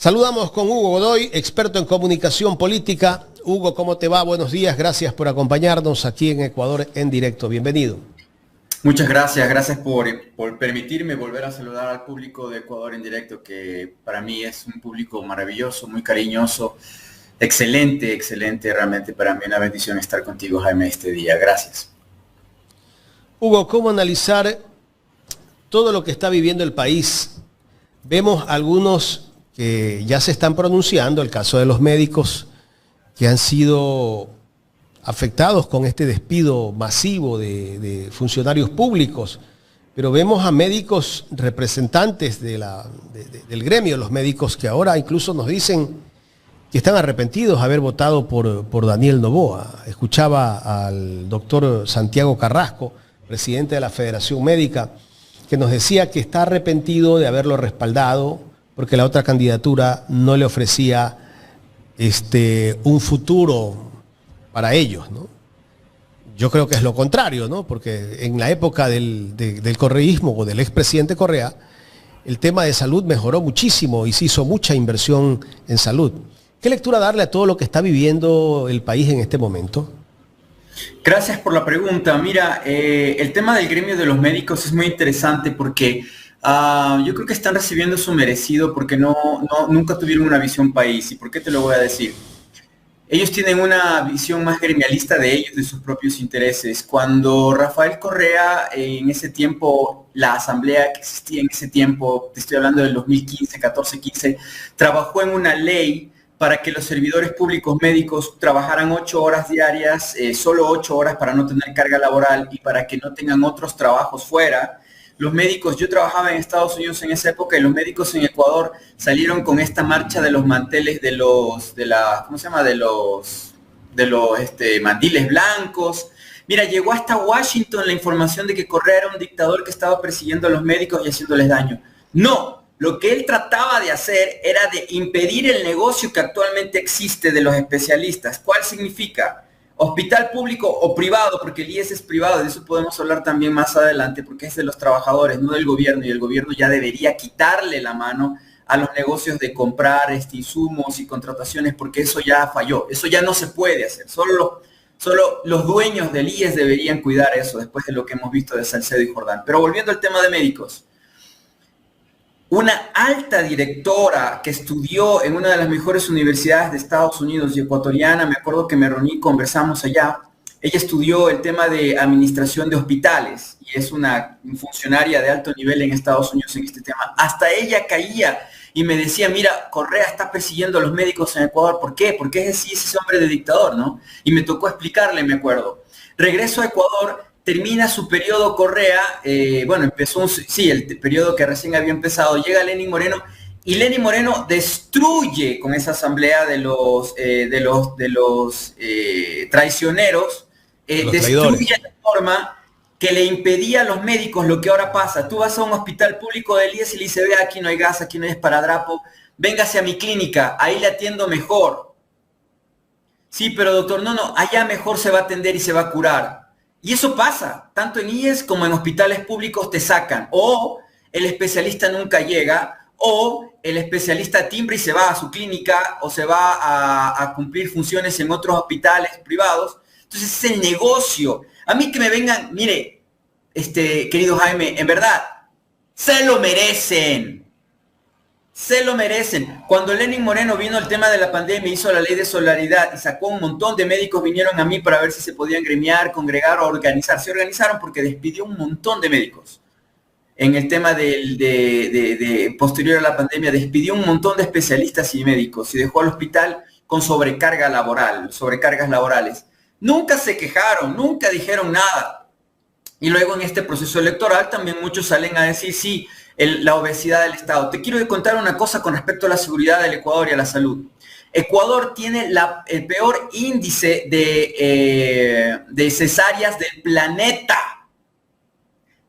Saludamos con Hugo Godoy, experto en comunicación política. Hugo, ¿cómo te va? Buenos días, gracias por acompañarnos aquí en Ecuador en directo. Bienvenido. Muchas gracias por permitirme volver a saludar al público de Ecuador en directo, que para mí es un público maravilloso, muy cariñoso, excelente, realmente para mí una bendición estar contigo, Jaime, este día. Gracias. Hugo, ¿cómo analizar todo lo que está viviendo el país? Vemos algunos que ya se están pronunciando, el caso de los médicos que han sido afectados con este despido masivo de funcionarios públicos, pero vemos a médicos representantes del gremio, los médicos que ahora incluso nos dicen que están arrepentidos de haber votado por Daniel Noboa. Escuchaba al doctor Santiago Carrasco, presidente de la Federación Médica, que nos decía que está arrepentido de haberlo respaldado porque la otra candidatura no le ofrecía un futuro para ellos, ¿no? Yo creo que es lo contrario, ¿no? Porque en la época del correísmo o del expresidente Correa, el tema de salud mejoró muchísimo y se hizo mucha inversión en salud. ¿Qué lectura darle a todo lo que está viviendo el país en este momento? Gracias por la pregunta. Mira, el tema del gremio de los médicos es muy interesante porque yo creo que están recibiendo su merecido porque nunca tuvieron una visión país. ¿Y por qué te lo voy a decir? Ellos tienen una visión más gremialista de ellos, de sus propios intereses. Cuando Rafael Correa, en ese tiempo, la asamblea que existía en ese tiempo, te estoy hablando del 2015, 14, 15, trabajó en una ley para que los servidores públicos médicos trabajaran 8 horas diarias, solo 8 horas para no tener carga laboral y para que no tengan otros trabajos fuera. Los médicos, yo trabajaba en Estados Unidos en esa época y los médicos en Ecuador salieron con esta marcha de los manteles de los mandiles blancos. Mira, llegó hasta Washington la información de que Correa era un dictador que estaba persiguiendo a los médicos y haciéndoles daño. No, lo que él trataba de hacer era de impedir el negocio que actualmente existe de los especialistas. ¿Cuál significa? Hospital público o privado, porque el IES es privado, de eso podemos hablar también más adelante, porque es de los trabajadores, no del gobierno, y el gobierno ya debería quitarle la mano a los negocios de comprar insumos y contrataciones, porque eso ya falló, eso ya no se puede hacer, solo los dueños del IES deberían cuidar eso, después de lo que hemos visto de Salcedo y Jordán. Pero volviendo al tema de médicos, una alta directora que estudió en una de las mejores universidades de Estados Unidos y ecuatoriana, me acuerdo que me reuní, conversamos allá, ella estudió el tema de administración de hospitales y es una funcionaria de alto nivel en Estados Unidos en este tema. Hasta ella caía y me decía, mira, Correa está persiguiendo a los médicos en Ecuador. ¿Por qué? Porque es ese hombre de dictador, ¿no? Y me tocó explicarle, me acuerdo. Regreso a Ecuador, termina su periodo Correa, empezó el periodo que recién había empezado, llega Lenín Moreno y Lenín Moreno destruye con esa asamblea de los traicioneros, destruye la forma que le impedía a los médicos lo que ahora pasa. Tú vas a un hospital público del IES y le dices, vea, aquí no hay gas, aquí no hay esparadrapo, véngase a mi clínica, ahí le atiendo mejor. Sí, pero doctor, no, allá mejor se va a atender y se va a curar. Y eso pasa, tanto en IES como en hospitales públicos te sacan, o el especialista nunca llega, o el especialista timbre y se va a su clínica, o se va a cumplir funciones en otros hospitales privados. Entonces es el negocio. A mí que me vengan, mire, querido Jaime, en verdad, se lo merecen. Se lo merecen. Cuando Lenín Moreno vino el tema de la pandemia, hizo la ley de solidaridad y sacó un montón de médicos, vinieron a mí para ver si se podían gremiar, congregar o organizar. Se organizaron porque despidió un montón de médicos. En el tema posterior a la pandemia, despidió un montón de especialistas y médicos y dejó al hospital con sobrecargas laborales. Nunca se quejaron, nunca dijeron nada. Y luego en este proceso electoral también muchos salen a decir, sí, la obesidad del Estado. Te quiero contar una cosa con respecto a la seguridad del Ecuador y a la salud. Ecuador tiene el peor índice de cesáreas del planeta.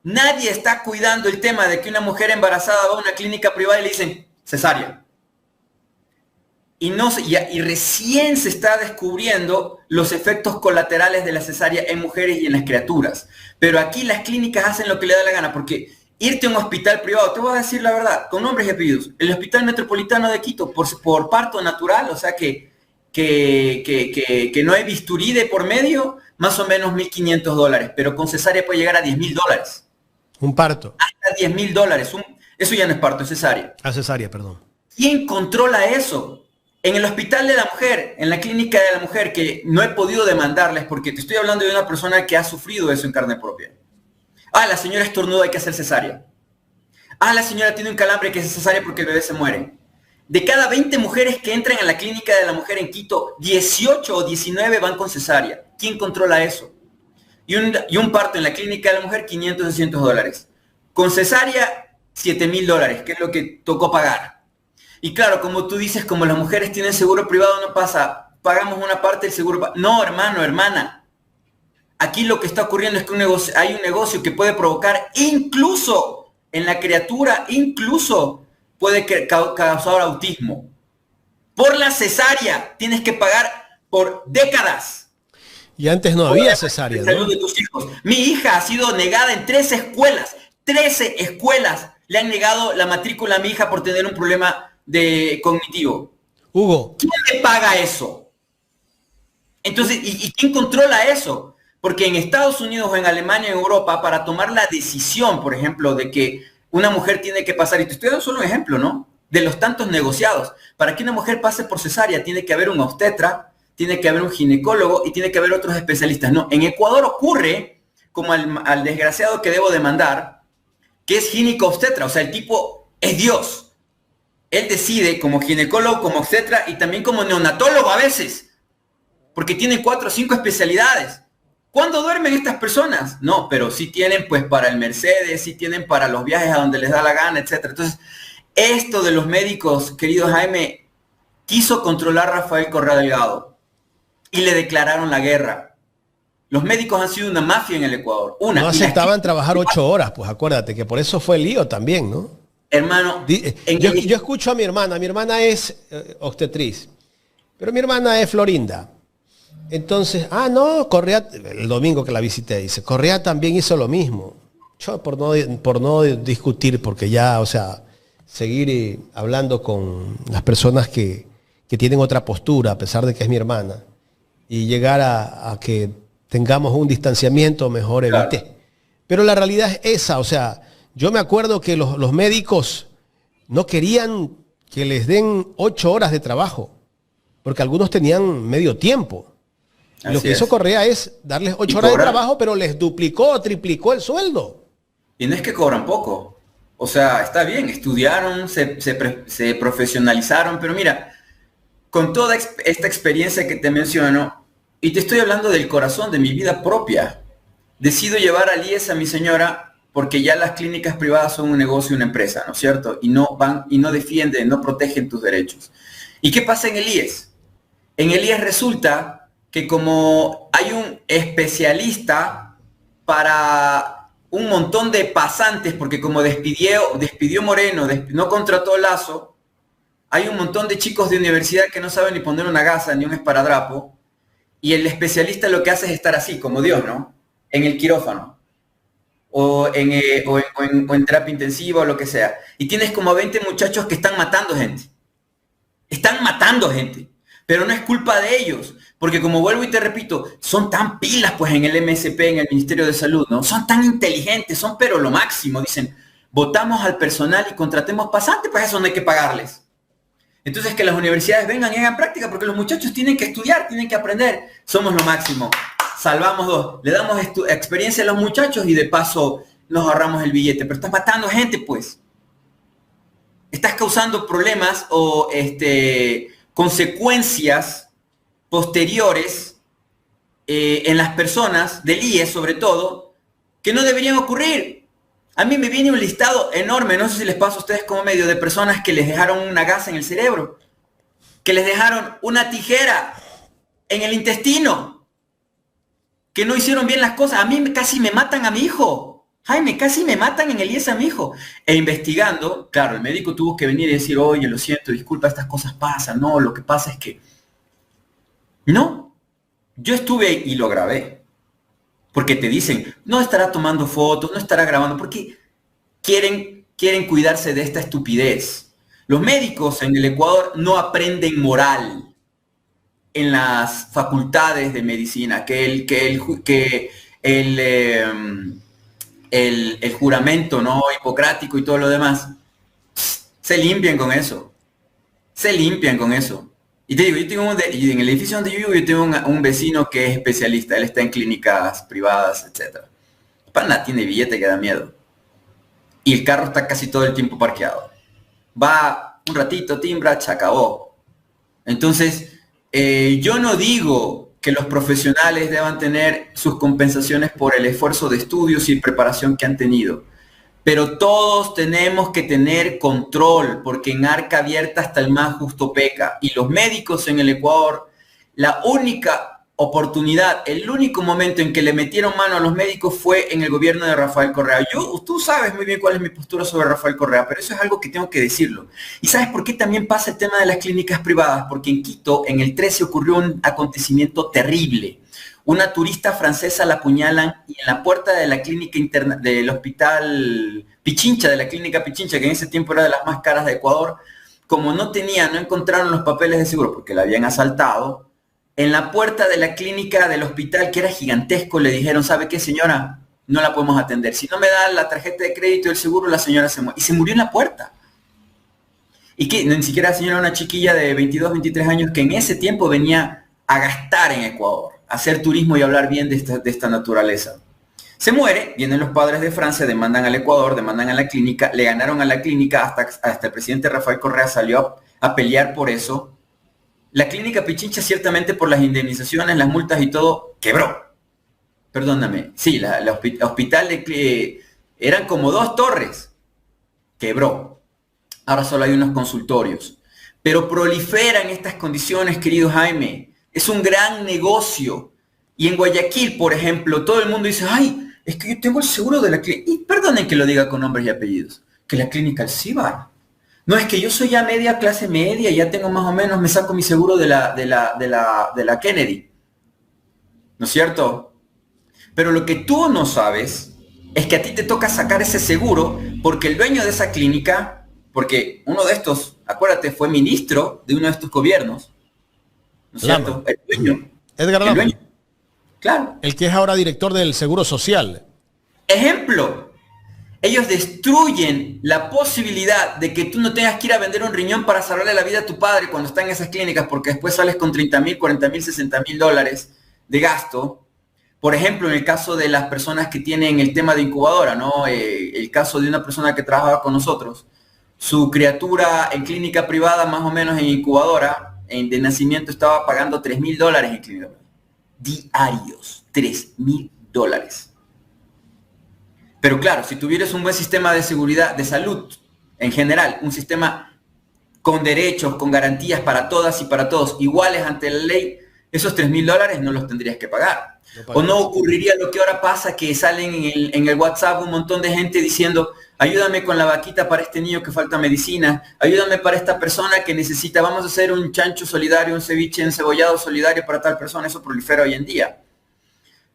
Nadie está cuidando el tema de que una mujer embarazada va a una clínica privada y le dicen cesárea. Y recién se está descubriendo los efectos colaterales de la cesárea en mujeres y en las criaturas. Pero aquí las clínicas hacen lo que le da la gana, porque irte a un hospital privado, te voy a decir la verdad, con nombres y apellidos, el Hospital Metropolitano de Quito, por parto natural, o sea que no hay bisturí de por medio, más o menos $1.500, pero con cesárea puede llegar a $10.000. Un parto. Hasta $10.000. Eso ya no es parto, es cesárea. A cesárea, perdón. ¿Quién controla eso? En el hospital de la mujer, en la clínica de la mujer, que no he podido demandarles porque te estoy hablando de una persona que ha sufrido eso en carne propia. Ah, la señora estornuda, hay que hacer cesárea. Ah, la señora tiene un calambre, hay que hacer cesárea porque el bebé se muere. De cada 20 mujeres que entran a la clínica de la mujer en Quito, 18 o 19 van con cesárea. ¿Quién controla eso? Y un parto en la clínica de la mujer, $500, $600. Con cesárea, $7.000, que es lo que tocó pagar. Y claro, como tú dices, como las mujeres tienen seguro privado, no pasa, pagamos una parte del seguro. No, hermano, hermana. Aquí lo que está ocurriendo es que hay un negocio que puede provocar, incluso en la criatura, incluso puede causar autismo. Por la cesárea tienes que pagar por décadas. Y antes no había cesárea, ¿no? Salud de tus hijos. Mi hija ha sido negada en 13 escuelas. 13 escuelas le han negado la matrícula a mi hija por tener un problema cognitivo. Hugo. ¿Quién le paga eso? Entonces, ¿y quién controla eso? Porque en Estados Unidos o en Alemania, en Europa, para tomar la decisión, por ejemplo, de que una mujer tiene que pasar, y te estoy dando solo un ejemplo, ¿no? De los tantos negociados. Para que una mujer pase por cesárea, tiene que haber un obstetra, tiene que haber un ginecólogo y tiene que haber otros especialistas. No, en Ecuador ocurre, como al desgraciado que debo demandar, que es gineco-obstetra, o sea, el tipo es Dios. Él decide como ginecólogo, como obstetra y también como neonatólogo a veces, porque tienen 4 o 5 especialidades. ¿Cuándo duermen estas personas? No, pero sí tienen pues para el Mercedes, sí tienen para los viajes a donde les da la gana, etc. Entonces, esto de los médicos, querido Jaime, quiso controlar Rafael Correa Delgado y le declararon la guerra. Los médicos han sido una mafia en el Ecuador. No aceptaban trabajar 8 horas, pues acuérdate que por eso fue el lío también, ¿no? Hermano, yo escucho a mi hermana es obstetriz, pero mi hermana es Florinda. Entonces, no, Correa, el domingo que la visité, dice, Correa también hizo lo mismo. Yo por no discutir, porque ya, o sea, seguir hablando con las personas que tienen otra postura, a pesar de que es mi hermana, y llegar a que tengamos un distanciamiento, mejor evité. Claro. Pero la realidad es esa, o sea, yo me acuerdo que los médicos no querían que les den 8 horas de trabajo, porque algunos tenían medio tiempo. Y lo que hizo Correa es darles 8 horas de trabajo, pero les duplicó o triplicó el sueldo. Y no es que cobran poco. O sea, está bien, estudiaron, se profesionalizaron, pero mira, con toda esta experiencia que te menciono, y te estoy hablando del corazón, de mi vida propia, decido llevar al IES a mi señora porque ya las clínicas privadas son un negocio, una empresa, ¿no es cierto? Y no defienden, no protegen tus derechos. ¿Y qué pasa en el IES? En el IES resulta que como hay un especialista para un montón de pasantes, porque como despidió Moreno, no contrató Lazo, hay un montón de chicos de universidad que no saben ni poner una gasa ni un esparadrapo, y el especialista lo que hace es estar así, como Dios, ¿no? En el quirófano. O en terapia intensiva o lo que sea. Y tienes como 20 muchachos que están matando gente. Están matando gente. Pero no es culpa de ellos. Porque como vuelvo y te repito, son tan pilas pues en el MSP, en el Ministerio de Salud, ¿no? Son tan inteligentes, son pero lo máximo. Dicen, votamos al personal y contratemos pasantes, pues eso no hay que pagarles. Entonces que las universidades vengan y hagan práctica, porque los muchachos tienen que estudiar, tienen que aprender. Somos lo máximo. Salvamos 2. Le damos experiencia a los muchachos y de paso nos ahorramos el billete. Pero estás matando gente, pues. Estás causando problemas o consecuencias posteriores en las personas, del IES sobre todo, que no deberían ocurrir. A mí me viene un listado enorme, no sé si les pasa a ustedes como medio, de personas que les dejaron una gasa en el cerebro, que les dejaron una tijera en el intestino, que no hicieron bien las cosas. A mí casi me matan a mi hijo. Jaime, casi me matan en el IES a mi hijo. E investigando, claro, el médico tuvo que venir y decir, oye, lo siento, disculpa, estas cosas pasan. No, lo que pasa es que... No, yo estuve y lo grabé. Porque te dicen, no estará tomando fotos, no estará grabando, porque quieren cuidarse de esta estupidez. Los médicos en el Ecuador no aprenden moral en las facultades de medicina, que el juramento, ¿no?, hipocrático y todo lo demás. Se limpian con eso. Se limpian con eso. Y te digo, y en el edificio donde yo vivo, yo tengo un vecino que es especialista. Él está en clínicas privadas, etc. Pana tiene billete que da miedo. Y el carro está casi todo el tiempo parqueado. Va un ratito, timbra, se acabó. Entonces, yo no digo que los profesionales deban tener sus compensaciones por el esfuerzo de estudios y preparación que han tenido. Pero todos tenemos que tener control, porque en arca abierta hasta el más justo peca. Y los médicos en el Ecuador, la única oportunidad, el único momento en que le metieron mano a los médicos fue en el gobierno de Rafael Correa. Tú sabes muy bien cuál es mi postura sobre Rafael Correa, pero eso es algo que tengo que decirlo. ¿Y sabes por qué también pasa el tema de las clínicas privadas? Porque en Quito, en el 13, ocurrió un acontecimiento terrible. Una turista francesa la apuñalan y en la puerta de la clínica interna del hospital Pichincha, de la clínica Pichincha, que en ese tiempo era de las más caras de Ecuador, como no encontraron los papeles de seguro porque la habían asaltado, en la puerta de la clínica del hospital, que era gigantesco, le dijeron, ¿sabe qué, señora? No la podemos atender. Si no me da la tarjeta de crédito y el seguro, la señora se muere. Y se murió en la puerta. Y que ni siquiera la señora, una chiquilla de 22, 23 años, que en ese tiempo venía a gastar en Ecuador, a hacer turismo y hablar bien de esta naturaleza. Se muere, vienen los padres de Francia, demandan al Ecuador, demandan a la clínica, le ganaron a la clínica, hasta el presidente Rafael Correa salió a pelear por eso. La clínica Pichincha, ciertamente por las indemnizaciones, las multas y todo, quebró. Perdóname, sí, el hospital eran como 2 torres, quebró. Ahora solo hay unos consultorios. Pero proliferan estas condiciones, querido Jaime. Es un gran negocio. Y en Guayaquil, por ejemplo, todo el mundo dice, ay, es que yo tengo el seguro de la clínica. Y perdonen que lo diga con nombres y apellidos. Que la clínica Alcibar. No, es que yo soy ya media, clase media, ya tengo más o menos, me saco mi seguro de la Kennedy. ¿No es cierto? Pero lo que tú no sabes es que a ti te toca sacar ese seguro porque el dueño de esa clínica, porque uno de estos, acuérdate, fue ministro de uno de estos gobiernos. ¿No es cierto? El dueño. Edgar Lama. Claro. El que es ahora director del Seguro Social. Ejemplo. Ellos destruyen la posibilidad de que tú no tengas que ir a vender un riñón para salvarle la vida a tu padre cuando está en esas clínicas, porque después sales con 30,000, 40,000, 60,000 dólares de gasto. Por ejemplo, en el caso de las personas que tienen el tema de incubadora, ¿no? El caso de una persona que trabajaba con nosotros, su criatura en clínica privada, más o menos en incubadora, de nacimiento, estaba pagando 3,000 dólares en clínica diarios, 3,000 dólares. Pero claro, si tuvieras un buen sistema de seguridad, de salud, en general, un sistema con derechos, con garantías para todas y para todos, iguales ante la ley, esos 3,000 dólares no los tendrías que pagar. O no ocurriría lo que ahora pasa, que salen en el WhatsApp un montón de gente diciendo, ayúdame con la vaquita para este niño que falta medicina, ayúdame para esta persona que necesita, vamos a hacer un chancho solidario, un ceviche encebollado solidario para tal persona. Eso prolifera hoy en día.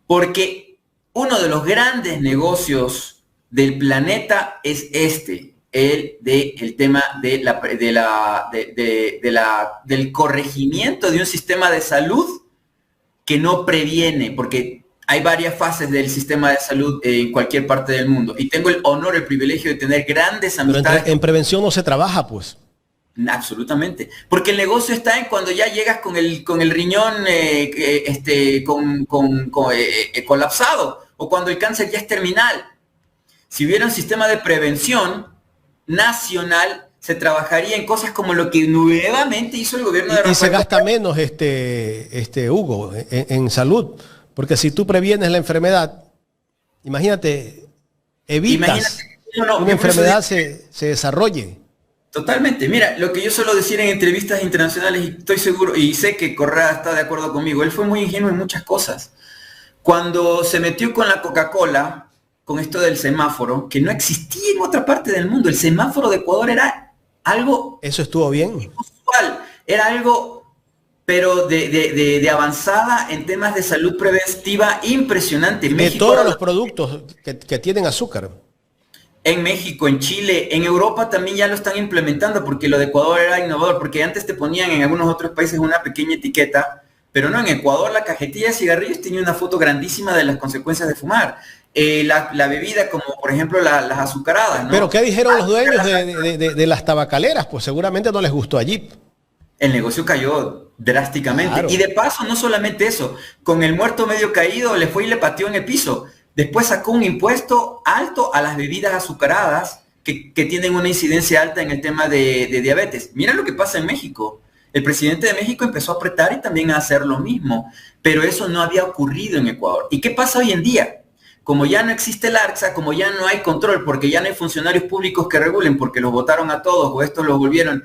Porque uno de los grandes negocios del planeta es el tema del corregimiento de un sistema de salud que no previene, porque hay varias fases del sistema de salud en cualquier parte del mundo. Y tengo el honor, el privilegio de tener grandes amistades. Pero en prevención no se trabaja, pues. Absolutamente. Porque el negocio está en cuando ya llegas con el riñón colapsado, o cuando el cáncer ya es terminal. Si hubiera un sistema de prevención nacional, se trabajaría en cosas como lo que nuevamente hizo el gobierno de Rafael. Y se gasta menos, Hugo, en salud. Porque si tú previenes la enfermedad, imagínate, evitas que una enfermedad se desarrolle. Totalmente. Mira, lo que yo suelo decir en entrevistas internacionales, y estoy seguro, y sé que Correa está de acuerdo conmigo, él fue muy ingenuo en muchas cosas. Cuando se metió con la Coca-Cola, con esto del semáforo, que no existía en otra parte del mundo, el semáforo de Ecuador era algo... Eso estuvo bien. Inusual. Era algo, pero de avanzada en temas de salud preventiva impresionante. De todos los productos que tienen azúcar. en México, en Chile, en Europa también ya lo están implementando, porque lo de Ecuador era innovador, porque antes te ponían en algunos otros países una pequeña etiqueta, pero no, en Ecuador la cajetilla de cigarrillos tenía una foto grandísima de las consecuencias de fumar. La bebida, como por ejemplo las azucaradas, ¿no? Pero ¿qué dijeron los dueños de las tabacaleras? Pues seguramente no les gustó allí. El negocio cayó drásticamente. Claro. Y de paso, no solamente eso, con el muerto medio caído le fue y le pateó en el piso. Después sacó un impuesto alto a las bebidas azucaradas que tienen una incidencia alta en el tema de diabetes. Mira lo que pasa en México. El presidente de México empezó a apretar y también a hacer lo mismo, pero eso no había ocurrido en Ecuador. ¿Y qué pasa hoy en día? Como ya no existe el ARCSA, como ya no hay control, porque ya no hay funcionarios públicos que regulen, porque los votaron a todos o estos los volvieron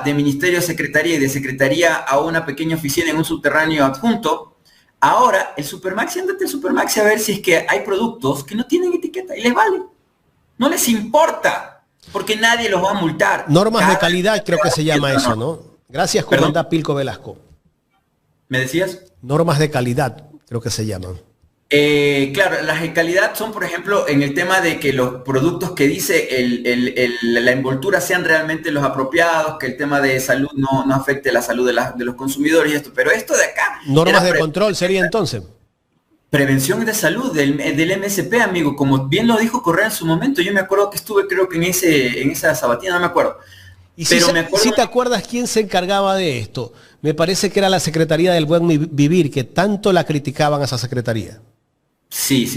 de ministerio a secretaría y de secretaría a una pequeña oficina en un subterráneo adjunto, ahora el Supermaxi, ándate al Supermaxi a ver si es que hay productos que no tienen etiqueta y les vale. No les importa, porque nadie los va a multar. Normas de calidad creo que se llama eso, ¿no? Gracias, comandante Pilco Velasco. ¿Me decías? Normas de calidad creo que se llaman. Claro, las de calidad son, por ejemplo, en el tema de que los productos que dice la envoltura sean realmente los apropiados, que el tema de salud no afecte la salud de los consumidores y esto. Pero esto de acá... Normas de control sería entonces. Prevención de salud del MSP, amigo. Como bien lo dijo Correa en su momento, yo me acuerdo que estuve, creo que en esa sabatina, no me acuerdo. Y si te acuerdas quién se encargaba de esto, me parece que era la Secretaría del Buen Vivir, que tanto la criticaban a esa secretaría. Sí,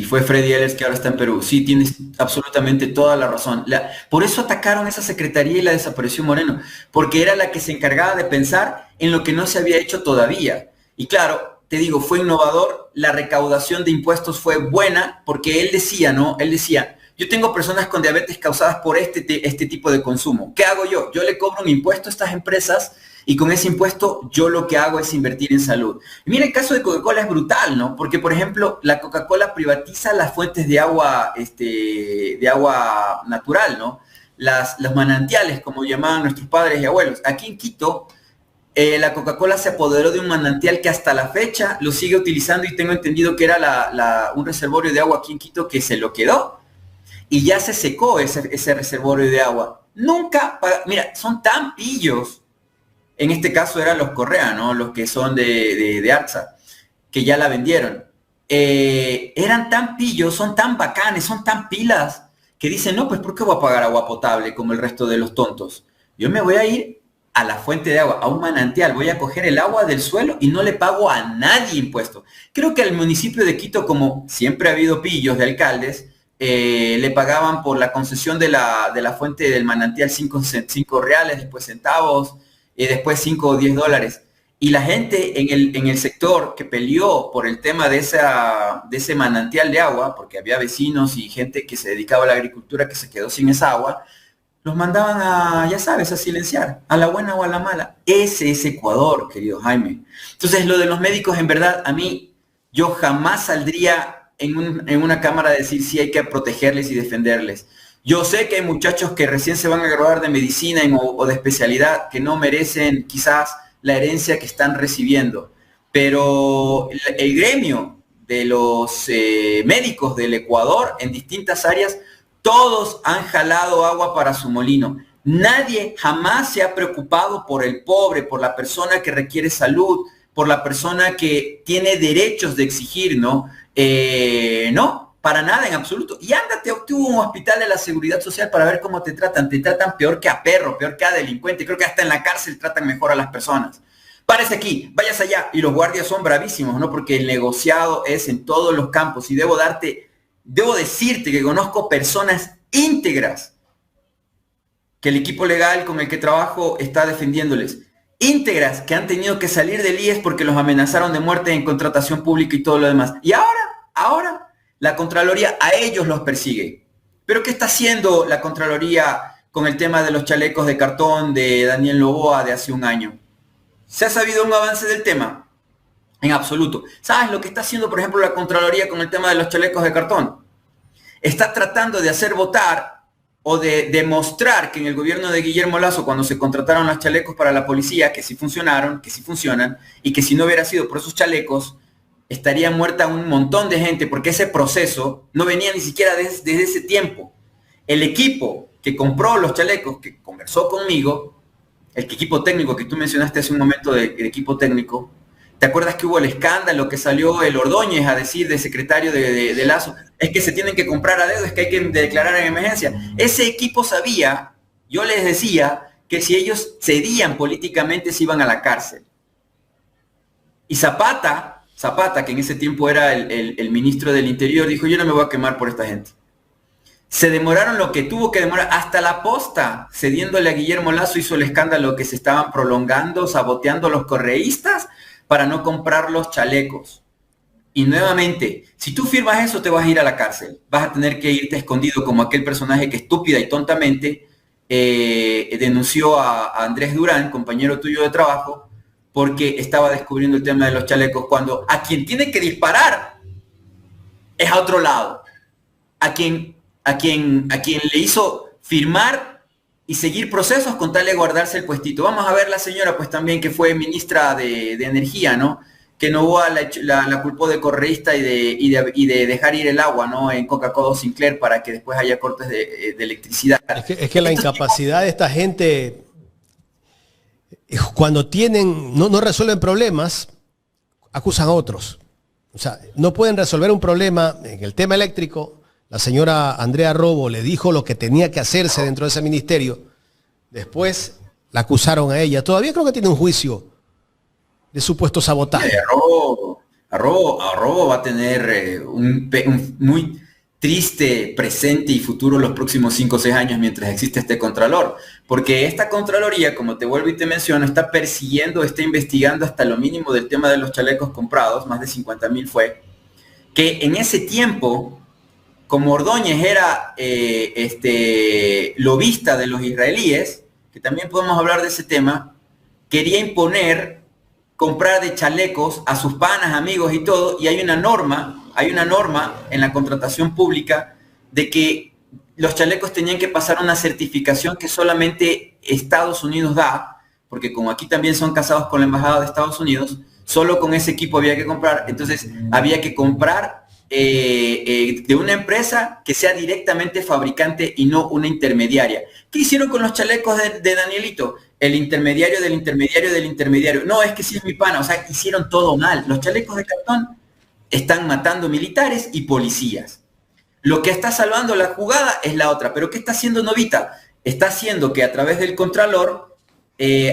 fue Freddy Ehlers, que ahora está en Perú. Sí, tienes absolutamente toda la razón. Por eso atacaron esa secretaría y la desapareció Moreno, porque era la que se encargaba de pensar en lo que no se había hecho todavía. Y claro, te digo, fue innovador, la recaudación de impuestos fue buena, porque él decía, ¿no? Él decía, yo tengo personas con diabetes causadas por este tipo de consumo. ¿Qué hago yo? Yo le cobro un impuesto a estas empresas y con ese impuesto yo lo que hago es invertir en salud. Y mira, el caso de Coca-Cola es brutal, ¿no? Porque, por ejemplo, la Coca-Cola privatiza las fuentes de agua natural, ¿no? Los manantiales, como llamaban nuestros padres y abuelos. Aquí en Quito, la Coca-Cola se apoderó de un manantial que hasta la fecha lo sigue utilizando y tengo entendido que era un reservorio de agua aquí en Quito que se lo quedó. Y ya se secó ese reservorio de agua. Mira, son tan pillos. En este caso eran los Correa, ¿no? Los que son de ARCSA, que ya la vendieron. Eran tan pillos, son tan bacanes, son tan pilas, que dicen, no, pues ¿por qué voy a pagar agua potable como el resto de los tontos? Yo me voy a ir a la fuente de agua, a un manantial, voy a coger el agua del suelo y no le pago a nadie impuesto. Creo que al municipio de Quito, como siempre ha habido pillos de alcaldes, le pagaban por la concesión de la fuente del manantial 5 reales, después centavos, después 5 o 10 dólares. Y la gente en el sector que peleó por el tema de ese manantial de agua, porque había vecinos y gente que se dedicaba a la agricultura que se quedó sin esa agua, los mandaban a, ya sabes, a silenciar, a la buena o a la mala. Ese es Ecuador, querido Jaime. Entonces, lo de los médicos, en verdad, a mí, yo jamás saldría en una cámara a decir si hay que protegerles y defenderles. Yo sé que hay muchachos que recién se van a graduar de medicina o de especialidad que no merecen quizás la herencia que están recibiendo, pero el gremio de los médicos del Ecuador en distintas áreas, todos han jalado agua para su molino. Nadie jamás se ha preocupado por el pobre, por la persona que requiere salud, por la persona que tiene derechos de exigir, ¿no? No, para nada en absoluto. Y ándate, obtuvo un hospital de la Seguridad Social para ver cómo te tratan. Te tratan peor que a perro, peor que a delincuente. Creo que hasta en la cárcel tratan mejor a las personas. Párese aquí, vayas allá. Y los guardias son bravísimos, ¿no? Porque el negociado es en todos los campos. Y debo decirte que conozco personas íntegras que el equipo legal con el que trabajo está defendiéndoles. Íntegras que han tenido que salir del IES porque los amenazaron de muerte en contratación pública y todo lo demás. Y ahora la Contraloría a ellos los persigue. ¿Pero qué está haciendo la Contraloría con el tema de los chalecos de cartón de Daniel Noboa de hace un año? ¿Se ha sabido un avance del tema? En absoluto. ¿Sabes lo que está haciendo, por ejemplo, la Contraloría con el tema de los chalecos de cartón? Está tratando de hacer votar o de demostrar que en el gobierno de Guillermo Lasso, cuando se contrataron los chalecos para la policía, que sí funcionaron, que sí funcionan, y que si no hubiera sido por esos chalecos, estaría muerta un montón de gente, porque ese proceso no venía ni siquiera desde ese tiempo. El equipo que compró los chalecos, que conversó conmigo, el equipo técnico que tú mencionaste hace un momento del equipo técnico, ¿te acuerdas que hubo el escándalo que salió el Ordóñez a decir de secretario de Lazo? Es que se tienen que comprar a dedo, es que hay que declarar en emergencia. Ese equipo sabía, yo les decía, que si ellos cedían políticamente se iban a la cárcel. Y Zapata, que en ese tiempo era el ministro del Interior, dijo, yo no me voy a quemar por esta gente. Se demoraron lo que tuvo que demorar, hasta la posta, cediéndole a Guillermo Lazo, hizo el escándalo que se estaban prolongando, saboteando los correístas para no comprar los chalecos. Y nuevamente, si tú firmas eso, te vas a ir a la cárcel. Vas a tener que irte escondido como aquel personaje que estúpida y tontamente denunció a Andrés Durán, compañero tuyo de trabajo, porque estaba descubriendo el tema de los chalecos, cuando a quien tiene que disparar es a otro lado. A quien le hizo firmar y seguir procesos con tal de guardarse el puestito. Vamos a ver la señora, pues también, que fue ministra de Energía, ¿no? Que Novoa la culpó de correísta y de dejar ir el agua, ¿no? En Coca-Cola Sinclair para que después haya cortes de electricidad. Es que la incapacidad de esta gente, cuando no resuelven problemas, acusan a otros. O sea, no pueden resolver un problema en el tema eléctrico. La señora Andrea Robo le dijo lo que tenía que hacerse dentro de ese ministerio. Después la acusaron a ella. Todavía creo que tiene un juicio de supuesto sabotaje. A Robo va a tener un muy triste presente y futuro los próximos 5 o 6 años mientras existe este Contralor. Porque esta Contraloría, como te vuelvo y te menciono, está persiguiendo, está investigando hasta lo mínimo del tema de los chalecos comprados, más de 50,000 fue, que en ese tiempo, como Ordóñez era lobista de los israelíes, que también podemos hablar de ese tema, quería imponer comprar de chalecos a sus panas, amigos y todo, y hay una norma en la contratación pública de que los chalecos tenían que pasar una certificación que solamente Estados Unidos da, porque como aquí también son casados con la Embajada de Estados Unidos, solo con ese equipo había que comprar, entonces había que comprar de una empresa que sea directamente fabricante y no una intermediaria. ¿Qué hicieron con los chalecos de Danielito? El intermediario del intermediario del intermediario. No, es que sí es mi pana. O sea, hicieron todo mal. Los chalecos de cartón están matando militares y policías. Lo que está salvando la jugada es la otra. ¿Pero qué está haciendo Novita? Está haciendo que a través del Contralor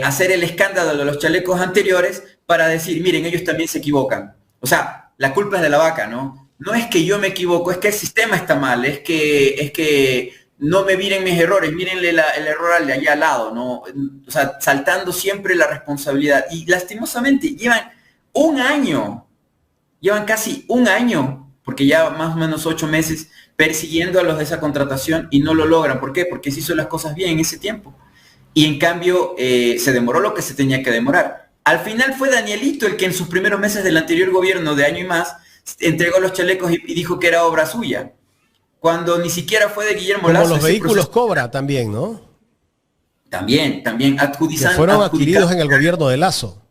hacer el escándalo de los chalecos anteriores para decir, miren, ellos también se equivocan. O sea, la culpa es de la vaca, ¿no? No es que yo me equivoco, es que el sistema está mal, es que no me miren mis errores, mírenle el error al de allá al lado, ¿no? O sea, saltando siempre la responsabilidad. Y lastimosamente llevan casi un año, porque ya más o menos 8 meses, persiguiendo a los de esa contratación y no lo logran. ¿Por qué? Porque se hizo las cosas bien en ese tiempo. Y en cambio, se demoró lo que se tenía que demorar. Al final fue Danielito el que en sus primeros meses del anterior gobierno de año y más, entregó los chalecos y dijo que era obra suya, cuando ni siquiera fue de Guillermo Lazo. Como los vehículos Cobra también, ¿no? También adjudicando. Que fueron adquiridos en el gobierno de Lazo.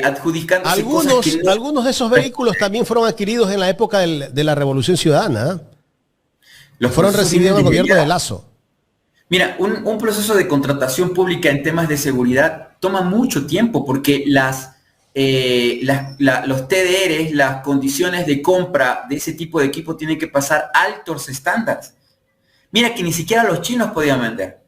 Adjudicando algunos de esos vehículos también fueron adquiridos en la época de la Revolución Ciudadana. Los fueron recibidos en el gobierno de Lazo. Mira, un proceso de contratación pública en temas de seguridad toma mucho tiempo porque los TDRs, las condiciones de compra de ese tipo de equipo tienen que pasar altos estándares. Mira que ni siquiera los chinos podían vender.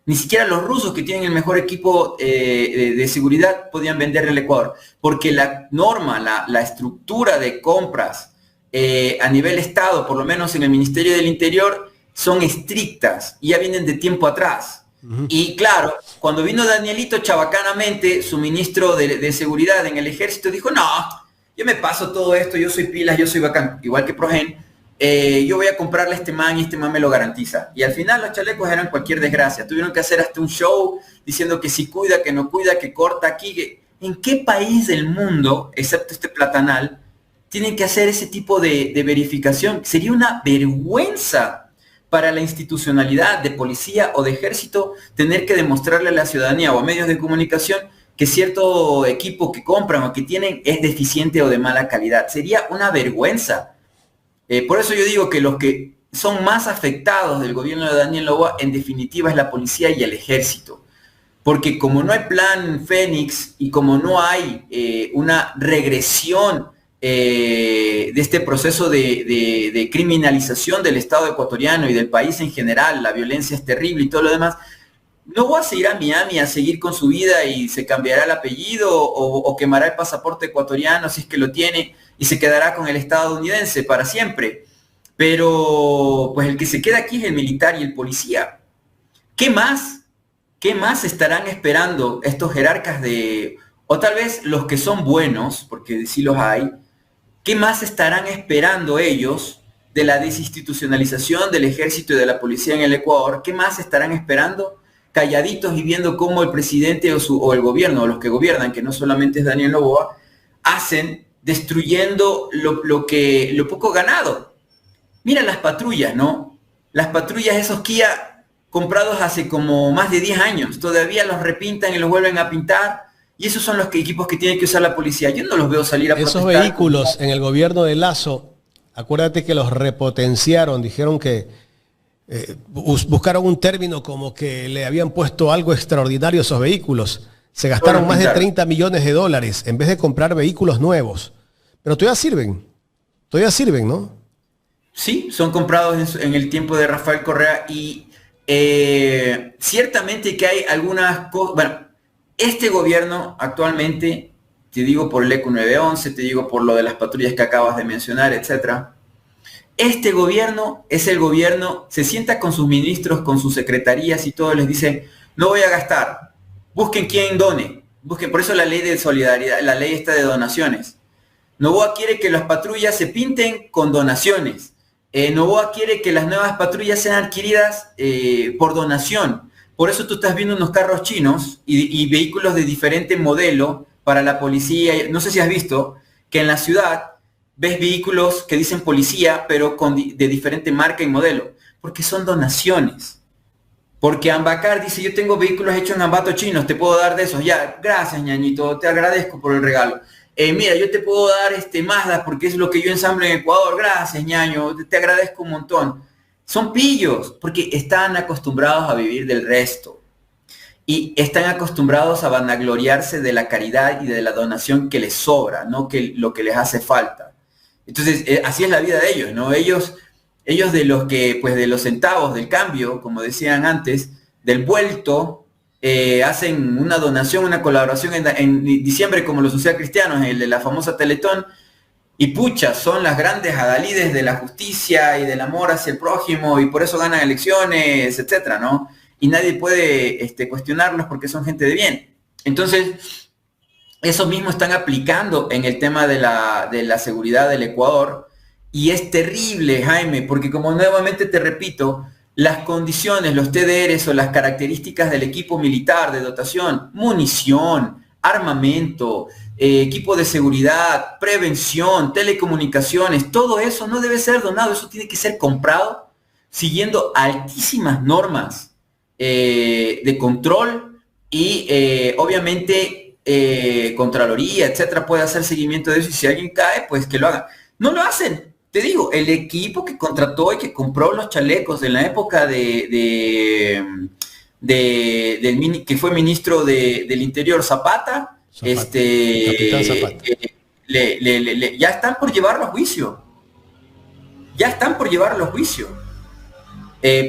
Ni siquiera los rusos, que tienen el mejor equipo de seguridad, podían vender al Ecuador. Porque la norma, la estructura de compras a nivel Estado, por lo menos en el Ministerio del Interior, son estrictas y ya vienen de tiempo atrás. Y claro, cuando vino Danielito chabacanamente, su ministro de seguridad en el ejército, dijo, no, yo me paso todo esto, yo soy pilas, yo soy bacán, igual que Progen, yo voy a comprarle a este man y este man me lo garantiza. Y al final los chalecos eran cualquier desgracia, tuvieron que hacer hasta un show diciendo que si cuida, que no cuida, que corta aquí. ¿En qué país del mundo, excepto este platanal, tienen que hacer ese tipo de verificación? Sería una vergüenza para la institucionalidad de policía o de ejército tener que demostrarle a la ciudadanía o a medios de comunicación que cierto equipo que compran o que tienen es deficiente o de mala calidad. Sería una vergüenza. Por eso yo digo que los que son más afectados del gobierno de Daniel Noboa, en definitiva, es la policía y el ejército. Porque como no hay plan Fénix y como no hay una regresión de este proceso de criminalización del Estado ecuatoriano y del país en general, la violencia es terrible y todo lo demás, Noboa se irá a Miami a seguir con su vida y se cambiará el apellido o quemará el pasaporte ecuatoriano si es que lo tiene y se quedará con el estadounidense para siempre. Pero pues el que se queda aquí es el militar y el policía. ¿Qué más? ¿Qué más estarán esperando estos jerarcas o tal vez los que son buenos, porque sí los hay, qué más estarán esperando ellos de la desinstitucionalización del ejército y de la policía en el Ecuador? ¿Qué más estarán esperando? Calladitos y viendo cómo el presidente o el gobierno, o los que gobiernan, que no solamente es Daniel Noboa, hacen, destruyendo lo poco ganado. Mira las patrullas, ¿no? Las patrullas, esos Kia comprados hace como más de 10 años, todavía los repintan y los vuelven a pintar, y esos son los equipos que tiene que usar la policía. Yo no los veo salir a protestar. Esos vehículos en el gobierno de Lasso, acuérdate que los repotenciaron, dijeron que buscaron un término como que le habían puesto algo extraordinario a esos vehículos. Se gastaron más de 30 millones de dólares en vez de comprar vehículos nuevos. Pero todavía sirven, ¿no? Sí, son comprados en el tiempo de Rafael Correa y ciertamente que hay algunas cosas. Bueno, este gobierno actualmente, te digo por el ECU 911, te digo por lo de las patrullas que acabas de mencionar, etcétera. Este gobierno es el gobierno, se sienta con sus ministros, con sus secretarías y todo, les dice, no voy a gastar, busquen quién done, busquen, por eso la ley de solidaridad, la ley esta de donaciones. Noboa quiere que las patrullas se pinten con donaciones. Noboa quiere que las nuevas patrullas sean adquiridas por donación. Por eso tú estás viendo unos carros chinos y vehículos de diferente modelo para la policía. No sé si has visto que en la ciudad ves vehículos que dicen policía, pero de diferente marca y modelo, porque son donaciones. Porque Ambacar dice, yo tengo vehículos hechos en Ambato chinos, te puedo dar de esos. Ya, gracias, ñañito, te agradezco por el regalo. Mira, yo te puedo dar Mazda porque es lo que yo ensamblo en Ecuador. Gracias, ñaño, te agradezco un montón. Son pillos, porque están acostumbrados a vivir del resto. Y están acostumbrados a vanagloriarse de la caridad y de la donación que les sobra, no que lo que les hace falta. Entonces, así es la vida de ellos, ¿no? Ellos de los que, pues de los centavos del cambio, como decían antes, del vuelto, hacen una donación, una colaboración en diciembre, como los social cristianos, el de la famosa Teletón, y pucha, son las grandes adalides de la justicia y del amor hacia el prójimo, y por eso ganan elecciones, etcétera, ¿no? Y nadie puede cuestionarlos porque son gente de bien. Entonces, eso mismo están aplicando en el tema de la seguridad del Ecuador, y es terrible, Jaime, porque como nuevamente te repito, las condiciones, los TDRs o las características del equipo militar de dotación, munición, armamento, equipo de seguridad, prevención, telecomunicaciones, todo eso no debe ser donado, eso tiene que ser comprado siguiendo altísimas normas de control y obviamente Contraloría, etcétera, puede hacer seguimiento de eso y si alguien cae, pues que lo haga. No lo hacen. Te digo, el equipo que contrató y que compró los chalecos en la época que fue ministro del Interior, Zapata, Capitán Zapata. Ya están por llevarlo a juicio. Ya están por llevarlo a juicio.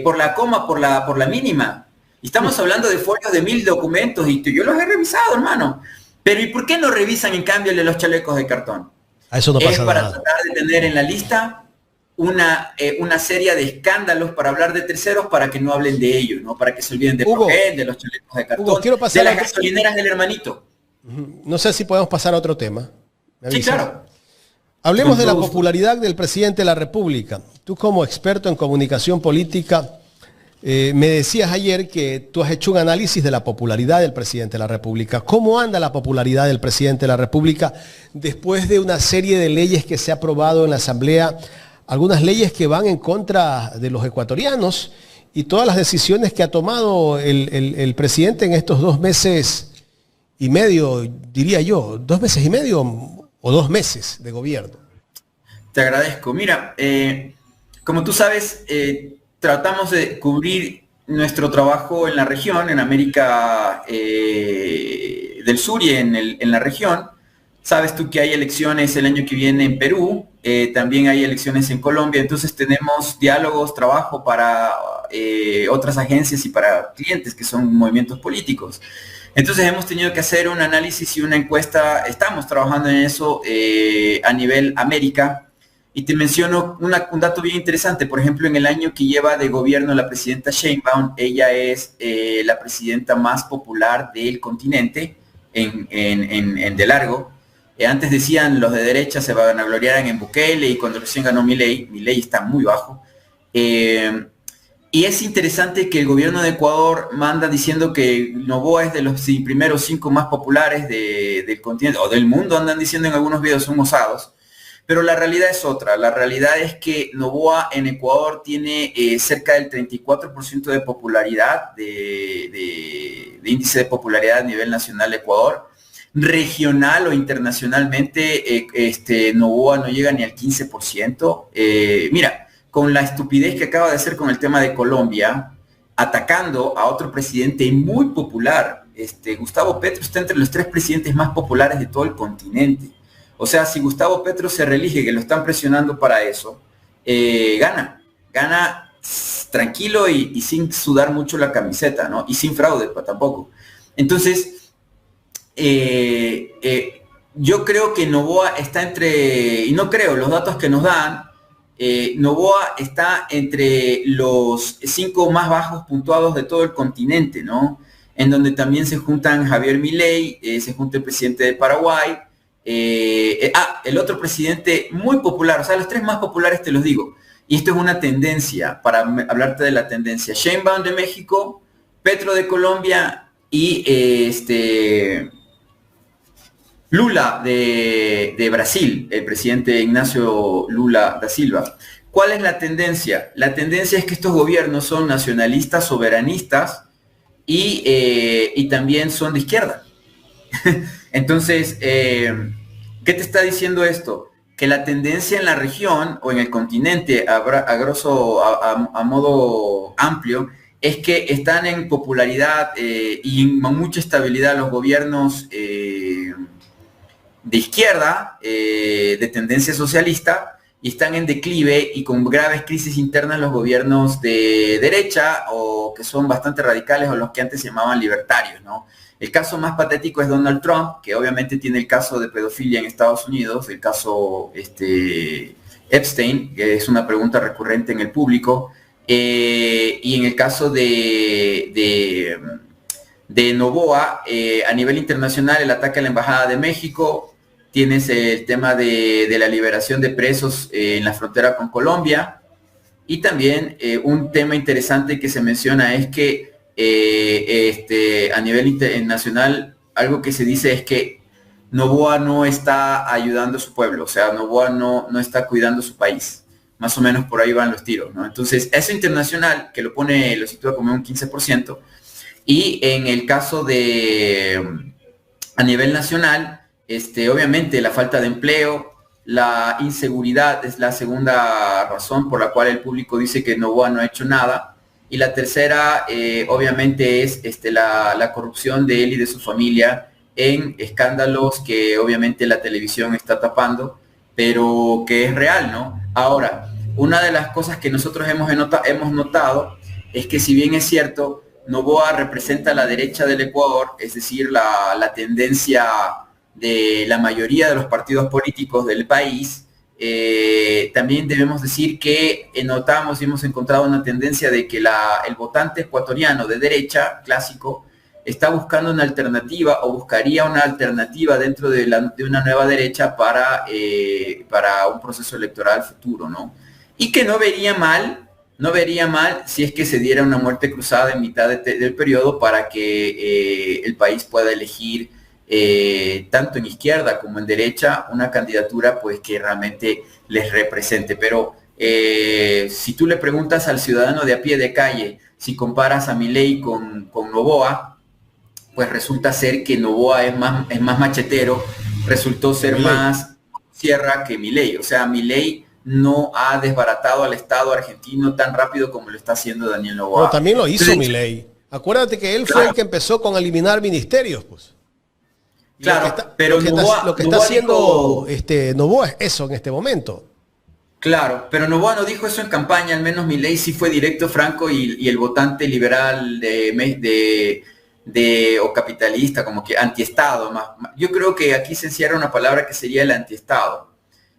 Por la coma, por la mínima. Y estamos hablando de folios de 1000 documentos y yo los he revisado, hermano. Pero ¿y por qué no revisan en cambio los chalecos de cartón? A eso no pasa es para nada. tratar de tener en la lista una serie de escándalos para hablar de terceros para que no hablen de ellos, ¿no? Para que se olviden de Progel, de los chalecos de cartón, Hugo, quiero pasar de las gasolineras del hermanito. No sé si podemos pasar a otro tema. Sí, claro. Hablemos de la popularidad del presidente de la República. Tú como experto en comunicación política, me decías ayer que tú has hecho un análisis de la popularidad del presidente de la República. ¿Cómo anda la popularidad del presidente de la República después de una serie de leyes que se ha aprobado en la Asamblea? Algunas leyes que van en contra de los ecuatorianos y todas las decisiones que ha tomado el presidente en estos 2 meses y medio, diría yo, 2 meses y medio o 2 meses de gobierno. Te agradezco. Mira, como tú sabes, tratamos de cubrir nuestro trabajo en la región, en América del Sur y en la región. Sabes tú que hay elecciones el año que viene en Perú, también hay elecciones en Colombia, entonces tenemos diálogos, trabajo para otras agencias y para clientes que son movimientos políticos. Entonces hemos tenido que hacer un análisis y una encuesta, estamos trabajando en eso a nivel América. Y te menciono un dato bien interesante. Por ejemplo, en el año que lleva de gobierno la presidenta Sheinbaum, ella es la presidenta más popular del continente de largo. Antes decían los de derecha se vanagloriaran en Bukele y cuando recién ganó Milei está muy bajo. Y es interesante que el gobierno de Ecuador manda diciendo que Noboa es de los primeros 5 más populares del continente o del mundo, andan diciendo en algunos videos, son osados. Pero la realidad es otra. La realidad es que Noboa en Ecuador tiene cerca del 34% de popularidad, de índice de popularidad a nivel nacional de Ecuador. Regional o internacionalmente, Noboa no llega ni al 15%. Mira, con la estupidez que acaba de hacer con el tema de Colombia, atacando a otro presidente muy popular, Gustavo Petro está entre los 3 presidentes más populares de todo el continente. O sea, si Gustavo Petro se reelige, que lo están presionando para eso, gana tranquilo y sin sudar mucho la camiseta, ¿no? Y sin fraude tampoco. Entonces, yo creo que Noboa está y no creo, los datos que nos dan, Noboa está entre los 5 más bajos puntuados de todo el continente, ¿no? En donde también se juntan Javier Milei, se junta el presidente de Paraguay, el otro presidente muy popular, o sea, los 3 más populares te los digo. Y esto es una tendencia, para hablarte de la tendencia. Sheinbaum de México, Petro de Colombia y Lula de Brasil, el presidente Ignacio Lula da Silva. ¿Cuál es la tendencia? La tendencia es que estos gobiernos son nacionalistas, soberanistas y también son de izquierda. Entonces, ¿qué te está diciendo esto? Que la tendencia en la región o en el continente, a modo amplio, es que están en popularidad y en mucha estabilidad los gobiernos de izquierda, de tendencia socialista, y están en declive y con graves crisis internas los gobiernos de derecha o que son bastante radicales o los que antes se llamaban libertarios, ¿no? El caso más patético es Donald Trump, que obviamente tiene el caso de pedofilia en Estados Unidos, el caso Epstein, que es una pregunta recurrente en el público, y en el caso de Noboa, a nivel internacional, el ataque a la Embajada de México, tienes el tema de la liberación de presos en la frontera con Colombia, y también un tema interesante que se menciona es que a nivel internacional, algo que se dice es que Noboa no está ayudando a su pueblo, o sea, Noboa no está cuidando su país. Más o menos por ahí van los tiros, ¿no? Entonces, eso internacional, que lo sitúa como un 15%, y en el caso a nivel nacional, obviamente la falta de empleo, la inseguridad es la segunda razón por la cual el público dice que Noboa no ha hecho nada. Y la tercera, obviamente, es la corrupción de él y de su familia en escándalos que obviamente la televisión está tapando, pero que es real, ¿no? Ahora, una de las cosas que nosotros hemos notado es que si bien es cierto, Noboa representa la derecha del Ecuador, es decir, la tendencia de la mayoría de los partidos políticos del país, también debemos decir que notamos y hemos encontrado una tendencia de que el votante ecuatoriano de derecha clásico está buscando una alternativa o buscaría una alternativa dentro de una nueva derecha para un proceso electoral futuro, ¿no? Y que no vería mal si es que se diera una muerte cruzada en mitad del periodo para que el país pueda elegir tanto en izquierda como en derecha una candidatura pues que realmente les represente. Pero si tú le preguntas al ciudadano de a pie de calle si comparas a Milei con Noboa, pues resulta ser que Noboa es más machetero, resultó ser más sierra que Milei. O sea, Milei no ha desbaratado al Estado argentino tan rápido como lo está haciendo Daniel Noboa. Pero también lo hizo Milei. Acuérdate que él fue el que empezó con eliminar ministerios, pues. Claro, pero lo que está haciendo Noboa es eso en este momento. Claro, pero Noboa no dijo eso en campaña, al menos Milei sí fue directo, franco, y el votante liberal o capitalista, como que antiestado. Yo creo que aquí se encierra una palabra que sería el antiestado.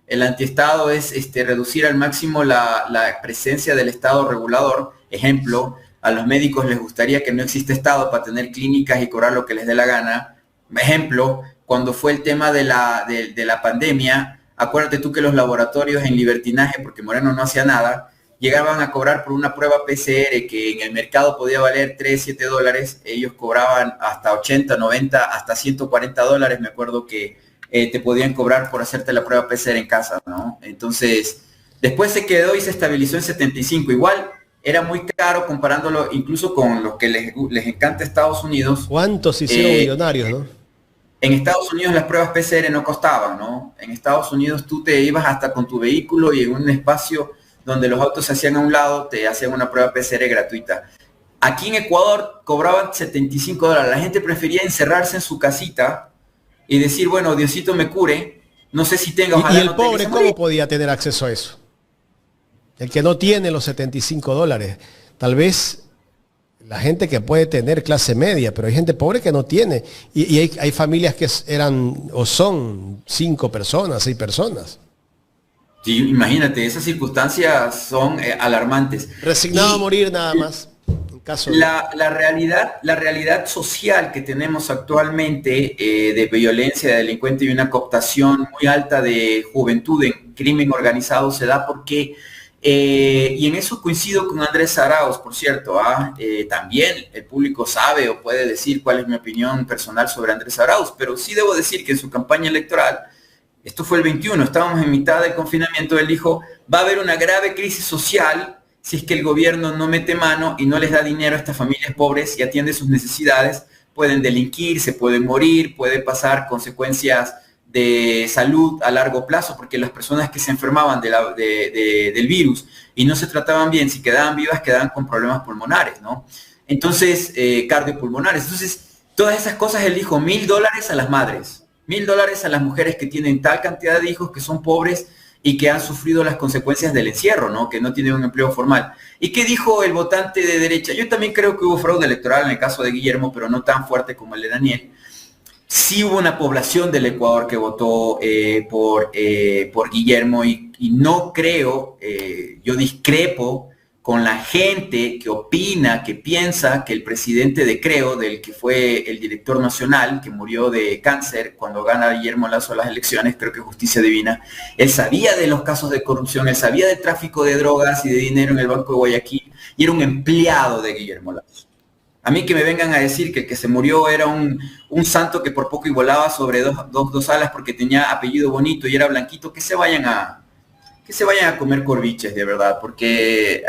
El antiestado es reducir al máximo la presencia del Estado regulador. Ejemplo, a los médicos les gustaría que no exista Estado para tener clínicas y cobrar lo que les dé la gana. Ejemplo, cuando fue el tema de la pandemia, acuérdate tú que los laboratorios en libertinaje, porque Moreno no hacía nada, llegaban a cobrar por una prueba PCR que en el mercado podía valer $3-7, ellos cobraban hasta 80, 90, hasta $140, me acuerdo que te podían cobrar por hacerte la prueba PCR en casa, ¿no? Entonces, después se quedó y se estabilizó en 75. Igual era muy caro comparándolo incluso con lo que les encanta Estados Unidos. ¿Cuántos hicieron millonarios, no? En Estados Unidos las pruebas PCR no costaban, ¿no? En Estados Unidos tú te ibas hasta con tu vehículo y en un espacio donde los autos se hacían a un lado, te hacían una prueba PCR gratuita. Aquí en Ecuador cobraban $75. La gente prefería encerrarse en su casita y decir, bueno, Diosito me cure, no sé si tenga, ojalá. ¿Y el pobre cómo podía tener acceso a eso? El que no tiene los $75. Tal vez la gente que puede tener clase media, pero hay gente pobre que no tiene. Y hay familias que eran o son 5 personas, 6 personas. Sí, imagínate, esas circunstancias son alarmantes. Resignado a morir nada más. La realidad social que tenemos actualmente de violencia, de delincuente y una cooptación muy alta de juventud en crimen organizado se da porque, y en eso coincido con Andrés Arauz, por cierto, también el público sabe o puede decir cuál es mi opinión personal sobre Andrés Arauz, pero sí debo decir que en su campaña electoral, esto fue el 21, estábamos en mitad del confinamiento, él dijo, va a haber una grave crisis social si es que el gobierno no mete mano y no les da dinero a estas familias pobres y atiende sus necesidades, pueden delinquir, se pueden morir, puede pasar consecuencias de salud a largo plazo, porque las personas que se enfermaban del virus y no se trataban bien, si quedaban vivas, quedaban con problemas pulmonares, ¿no? Entonces, cardiopulmonares. Entonces, todas esas cosas él dijo, $1,000 a las madres, $1,000 a las mujeres que tienen tal cantidad de hijos, que son pobres, y que han sufrido las consecuencias del encierro, ¿no? Que no tienen un empleo formal. ¿Y qué dijo el votante de derecha? Yo también creo que hubo fraude electoral en el caso de Guillermo, pero no tan fuerte como el de Daniel. Sí hubo una población del Ecuador que votó por Guillermo y no creo, yo discrepo con la gente que opina, que piensa que el presidente de Creo, del que fue el director nacional, que murió de cáncer cuando gana Guillermo Lasso las elecciones, creo que Justicia Divina, él sabía de los casos de corrupción, él sabía del tráfico de drogas y de dinero en el Banco de Guayaquil y era un empleado de Guillermo Lasso. A mí que me vengan a decir que el que se murió era un santo que por poco y volaba sobre dos alas porque tenía apellido bonito y era blanquito, que se vayan a comer corviches, de verdad, porque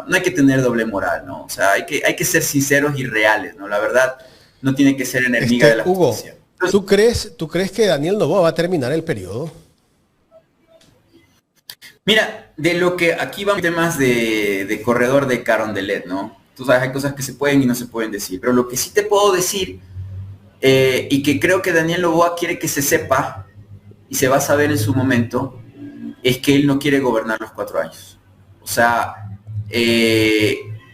no hay que tener doble moral, ¿no? O sea, hay que ser sinceros y reales, ¿no? La verdad no tiene que ser enemiga de la justicia. Hugo, ¿tú crees que Daniel Noboa va a terminar el periodo? Mira, de lo que aquí van temas de corredor de Carondelet, ¿no? Tú sabes, hay cosas que se pueden y no se pueden decir, pero lo que sí te puedo decir, y que creo que Daniel Noboa quiere que se sepa, y se va a saber en su momento, es que él no quiere gobernar los 4 años. O sea,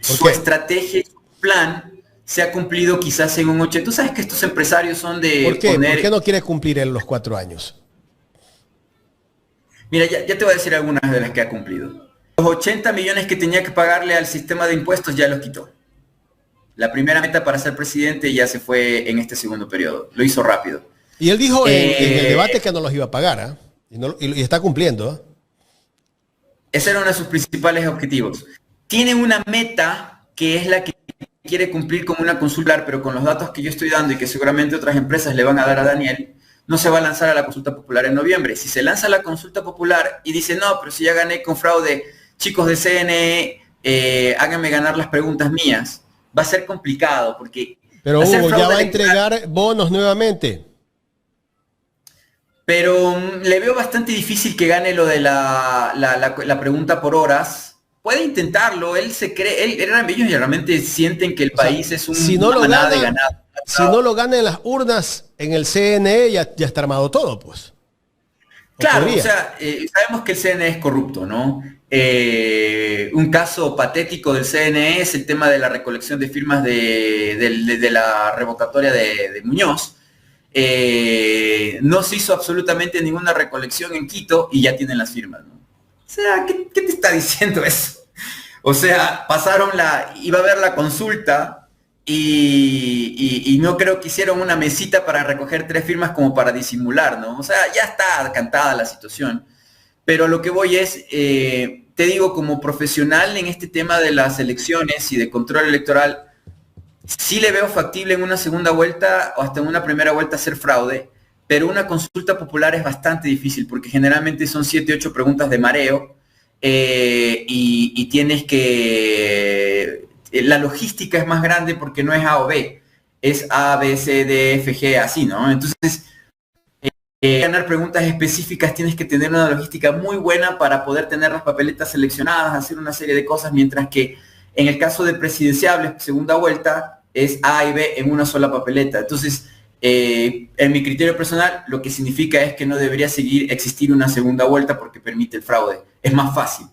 su estrategia y su plan se ha cumplido quizás en un 80. Tú sabes que estos empresarios son de ¿Por qué? ¿Por qué no quiere cumplir él los 4 años? Mira, ya te voy a decir algunas de las que ha cumplido. Los 80 millones que tenía que pagarle al sistema de impuestos ya los quitó. La primera meta para ser presidente ya se fue en este segundo periodo. Lo hizo rápido. Y él dijo en el debate que no los iba a pagar, ¿eh? Y está cumpliendo, ¿eh? Ese era uno de sus principales objetivos. Tiene una meta que es la que quiere cumplir con una consulta, pero con los datos que yo estoy dando y que seguramente otras empresas le van a dar a Daniel, no se va a lanzar a la consulta popular en noviembre. Si se lanza a la consulta popular y dice, no, pero si ya gané con fraude, chicos de CNE, háganme ganar las preguntas mías, va a ser complicado porque... Pero Hugo, ya va a entregar bonos nuevamente. pero le veo bastante difícil que gane lo de la pregunta por horas. Puede intentarlo, él se cree, ellos realmente sienten que el país es una manada de ganado. Si no lo gana en las urnas, en el CNE ya está armado todo, pues. Claro, o sea, sabemos que el CNE es corrupto, ¿no? Un caso patético del CNE es el tema de la recolección de firmas de la revocatoria de Muñoz. No se hizo absolutamente ninguna recolección en Quito y ya tienen las firmas, ¿no? O sea, ¿qué te está diciendo eso? O sea, iba a haber la consulta y no creo que hicieron una mesita para recoger 3 firmas como para disimular, ¿no? O sea, ya está cantada la situación. Pero lo que voy es, te digo, como profesional en este tema de las elecciones y de control electoral, sí le veo factible en una segunda vuelta o hasta en una primera vuelta hacer fraude, pero una consulta popular es bastante difícil porque generalmente son 7, 8 preguntas de mareo y tienes que... La logística es más grande porque no es A o B, es A, B, C, D, F, G, así, ¿no? Entonces, ganar preguntas específicas tienes que tener una logística muy buena para poder tener las papeletas seleccionadas, hacer una serie de cosas, mientras que en el caso de presidenciables, segunda vuelta, es A y B en una sola papeleta. Entonces, en mi criterio personal, lo que significa es que no debería existir una segunda vuelta porque permite el fraude. Es más fácil.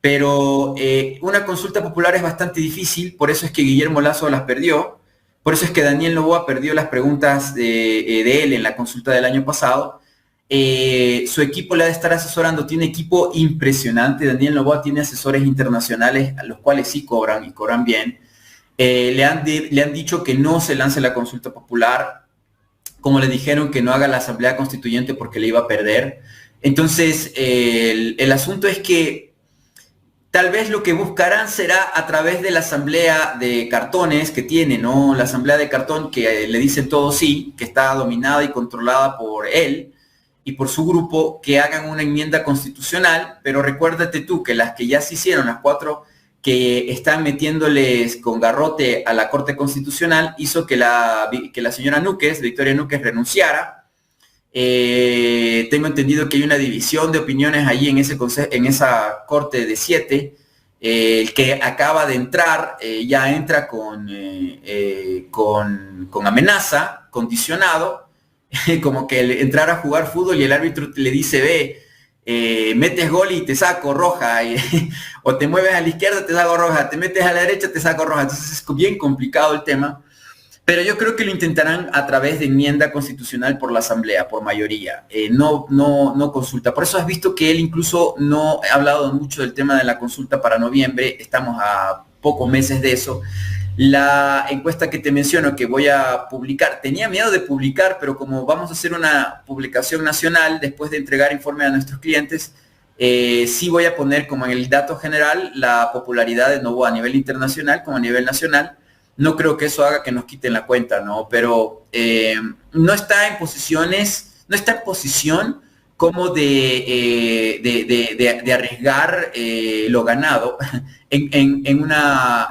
Pero una consulta popular es bastante difícil, por eso es que Guillermo Lasso las perdió, por eso es que Daniel Noboa perdió las preguntas de él en la consulta del año pasado. Su equipo le ha de estar asesorando, tiene equipo impresionante. Daniel Noboa tiene asesores internacionales, a los cuales sí cobran y cobran bien. Le han dicho que no se lance la consulta popular, como le dijeron que no haga la asamblea constituyente porque le iba a perder. Entonces, el asunto es que tal vez lo que buscarán será a través de la asamblea de cartones que tiene, ¿no? La asamblea de cartón que le dicen todo sí, que está dominada y controlada por él y por su grupo, que hagan una enmienda constitucional, pero recuérdate tú que las que ya se hicieron, las 4 que están metiéndoles con garrote a la Corte Constitucional, hizo que la señora Núquez, Victoria Núquez, renunciara. Tengo entendido que hay una división de opiniones allí en esa corte de 7. El que acaba de entrar ya entra con amenaza, condicionado, como que entrar a jugar fútbol y el árbitro le dice, ve, metes gol y te saco roja, o te mueves a la izquierda, te saco roja, te metes a la derecha, te saco roja. Entonces es bien complicado el tema. Pero yo creo que lo intentarán a través de enmienda constitucional por la Asamblea, por mayoría, no consulta. Por eso has visto que él incluso no ha hablado mucho del tema de la consulta para noviembre, estamos a pocos meses de eso. La encuesta que te menciono que voy a publicar, tenía miedo de publicar, pero como vamos a hacer una publicación nacional después de entregar informe a nuestros clientes, sí voy a poner como en el dato general la popularidad de Noboa a nivel internacional como a nivel nacional. No creo que eso haga que nos quiten la cuenta, ¿no? Pero no está en posición como de arriesgar lo ganado en una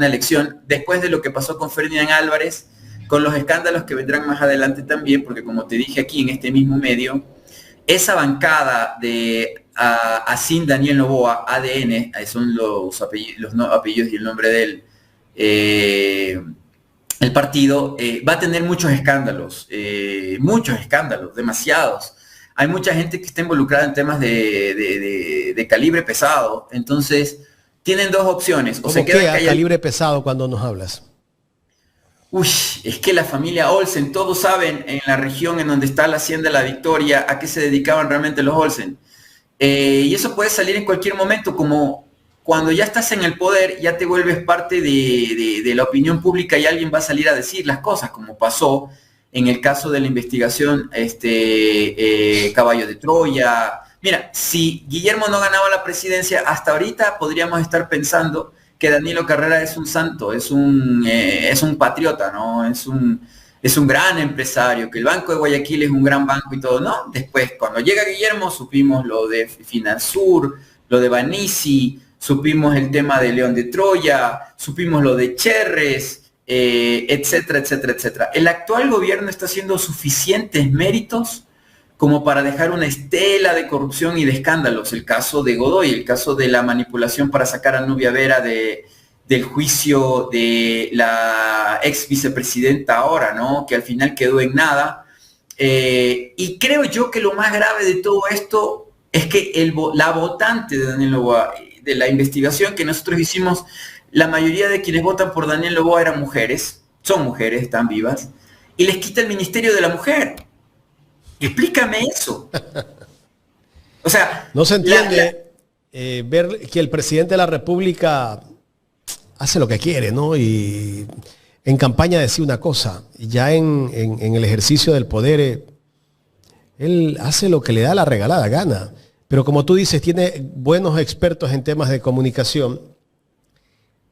elección, después de lo que pasó con Ferdinand Álvarez, con los escándalos que vendrán más adelante también, porque como te dije aquí en este mismo medio, esa bancada de Asín Daniel Noboa, ADN, son los apellidos y el nombre de él, el partido va a tener muchos escándalos, demasiados. Hay mucha gente que está involucrada en temas de calibre pesado, entonces tienen 2 opciones. O se queda calibre pesado cuando nos hablas. Uy, es que la familia Olsen, todos saben en la región en donde está la Hacienda La Victoria a qué se dedicaban realmente los Olsen. Y eso puede salir en cualquier momento, como cuando ya estás en el poder, ya te vuelves parte de la opinión pública y alguien va a salir a decir las cosas, como pasó en el caso de la investigación Caballo de Troya. Mira, si Guillermo no ganaba la presidencia, hasta ahorita podríamos estar pensando que Danilo Carrera es un santo, es un patriota, ¿no? Es un gran empresario, que el Banco de Guayaquil es un gran banco y todo, ¿no? Después, cuando llega Guillermo, supimos lo de Finansur, lo de Banisi, supimos el tema de León de Troya, supimos lo de Cherres, etcétera, etcétera, etcétera. El actual gobierno está haciendo suficientes méritos como para dejar una estela de corrupción y de escándalos. El caso de Godoy, el caso de la manipulación para sacar a Nubia Vera del juicio de la ex vicepresidenta ahora, ¿no? Que al final quedó en nada. Y creo yo que lo más grave de todo esto es que la votante de Daniel Noboa, de la investigación que nosotros hicimos, la mayoría de quienes votan por Daniel Noboa eran mujeres, son mujeres, están vivas, y les quita el Ministerio de la Mujer. Explícame eso. O sea, no se entiende ver que el presidente de la República hace lo que quiere, ¿no? Y en campaña decía una cosa, y ya en el ejercicio del poder, él hace lo que le da la regalada gana. Pero como tú dices, tiene buenos expertos en temas de comunicación.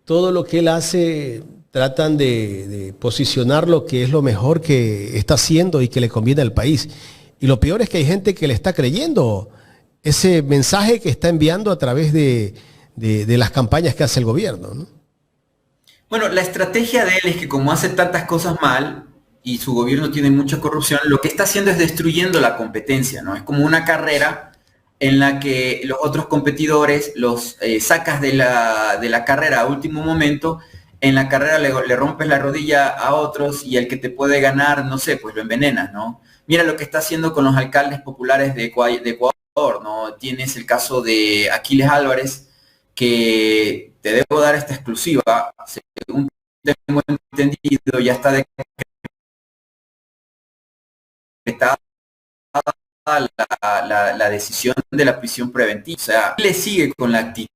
Todo lo que él hace tratan de posicionar lo que es lo mejor que está haciendo y que le conviene al país. Y lo peor es que hay gente que le está creyendo ese mensaje que está enviando a través de las campañas que hace el gobierno, ¿no? Bueno, la estrategia de él es que como hace tantas cosas mal y su gobierno tiene mucha corrupción, lo que está haciendo es destruyendo la competencia, ¿no? Es como una carrera en la que los otros competidores los sacas de la carrera a último momento. En la carrera le rompes la rodilla a otros y el que te puede ganar, no sé, pues lo envenenas, ¿no? Mira lo que está haciendo con los alcaldes populares de Ecuador, ¿no? Tienes el caso de Aquiles Álvarez, que te debo dar esta exclusiva, según tengo entendido, ya está decretada la decisión de la prisión preventiva. O sea, le sigue con la actitud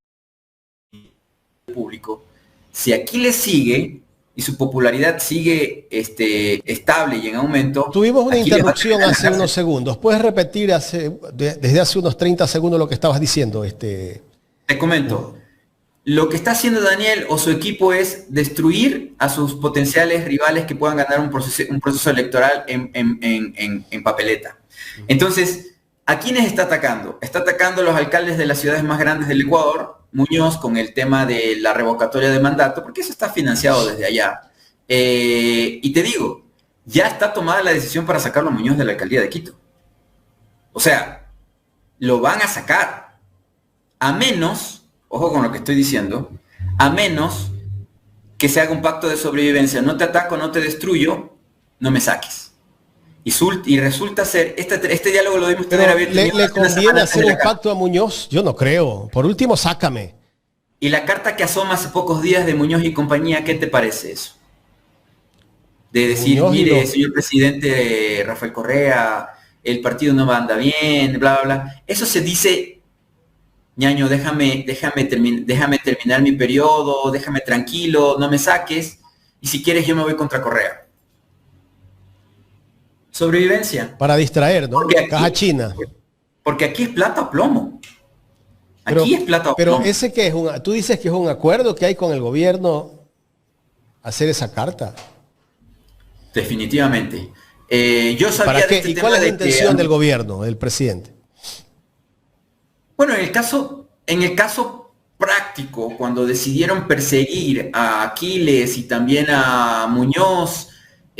público. Si aquí le sigue y su popularidad sigue estable y en aumento. Tuvimos una interrupción hace unos segundos. ¿Puedes repetir desde hace unos 30 segundos lo que estabas diciendo? Te comento. Lo que está haciendo Daniel o su equipo es destruir a sus potenciales rivales que puedan ganar un proceso electoral en papeleta. Entonces, ¿a quiénes está atacando? Está atacando a los alcaldes de las ciudades más grandes del Ecuador, Muñoz, con el tema de la revocatoria de mandato, porque eso está financiado desde allá. Y te digo, ya está tomada la decisión para sacarlo a Muñoz de la alcaldía de Quito. O sea, lo van a sacar. A menos, ojo con lo que estoy diciendo, a menos que se haga un pacto de sobrevivencia. No te ataco, no te destruyo, no me saques. Y resulta ser, este diálogo lo debimos tener abierto. ¿Le conviene hacer un pacto a Muñoz? Yo no creo. Por último, sácame. Y la carta que asoma hace pocos días de Muñoz y compañía, ¿qué te parece eso? De decir, mire, señor presidente Rafael Correa, el partido no anda bien, bla, bla, bla. Eso se dice, ñaño, déjame terminar mi periodo, déjame tranquilo, no me saques, y si quieres yo me voy contra Correa. Sobrevivencia. Para distraer, ¿no? Aquí, caja china. Porque aquí es plata o plomo. Aquí es plata o plomo. Pero ese que es tú dices que es un acuerdo que hay con el gobierno hacer esa carta. Definitivamente. Yo sabía ¿Para qué? ¿Y cuál es la intención del gobierno, del presidente? Bueno, en el caso práctico, cuando decidieron perseguir a Aquiles y también a Muñoz,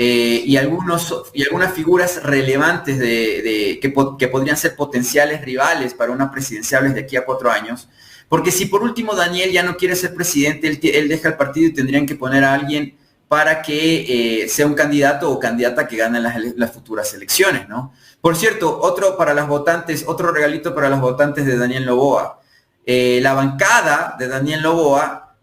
y algunas figuras relevantes que podrían ser potenciales rivales para unas presidenciables de aquí a 4 años, porque si por último Daniel ya no quiere ser presidente, él deja el partido y tendrían que poner a alguien para que sea un candidato o candidata que gane las futuras elecciones, ¿no? Por cierto, otro regalito para las votantes de Daniel Noboa. La bancada de Daniel Noboa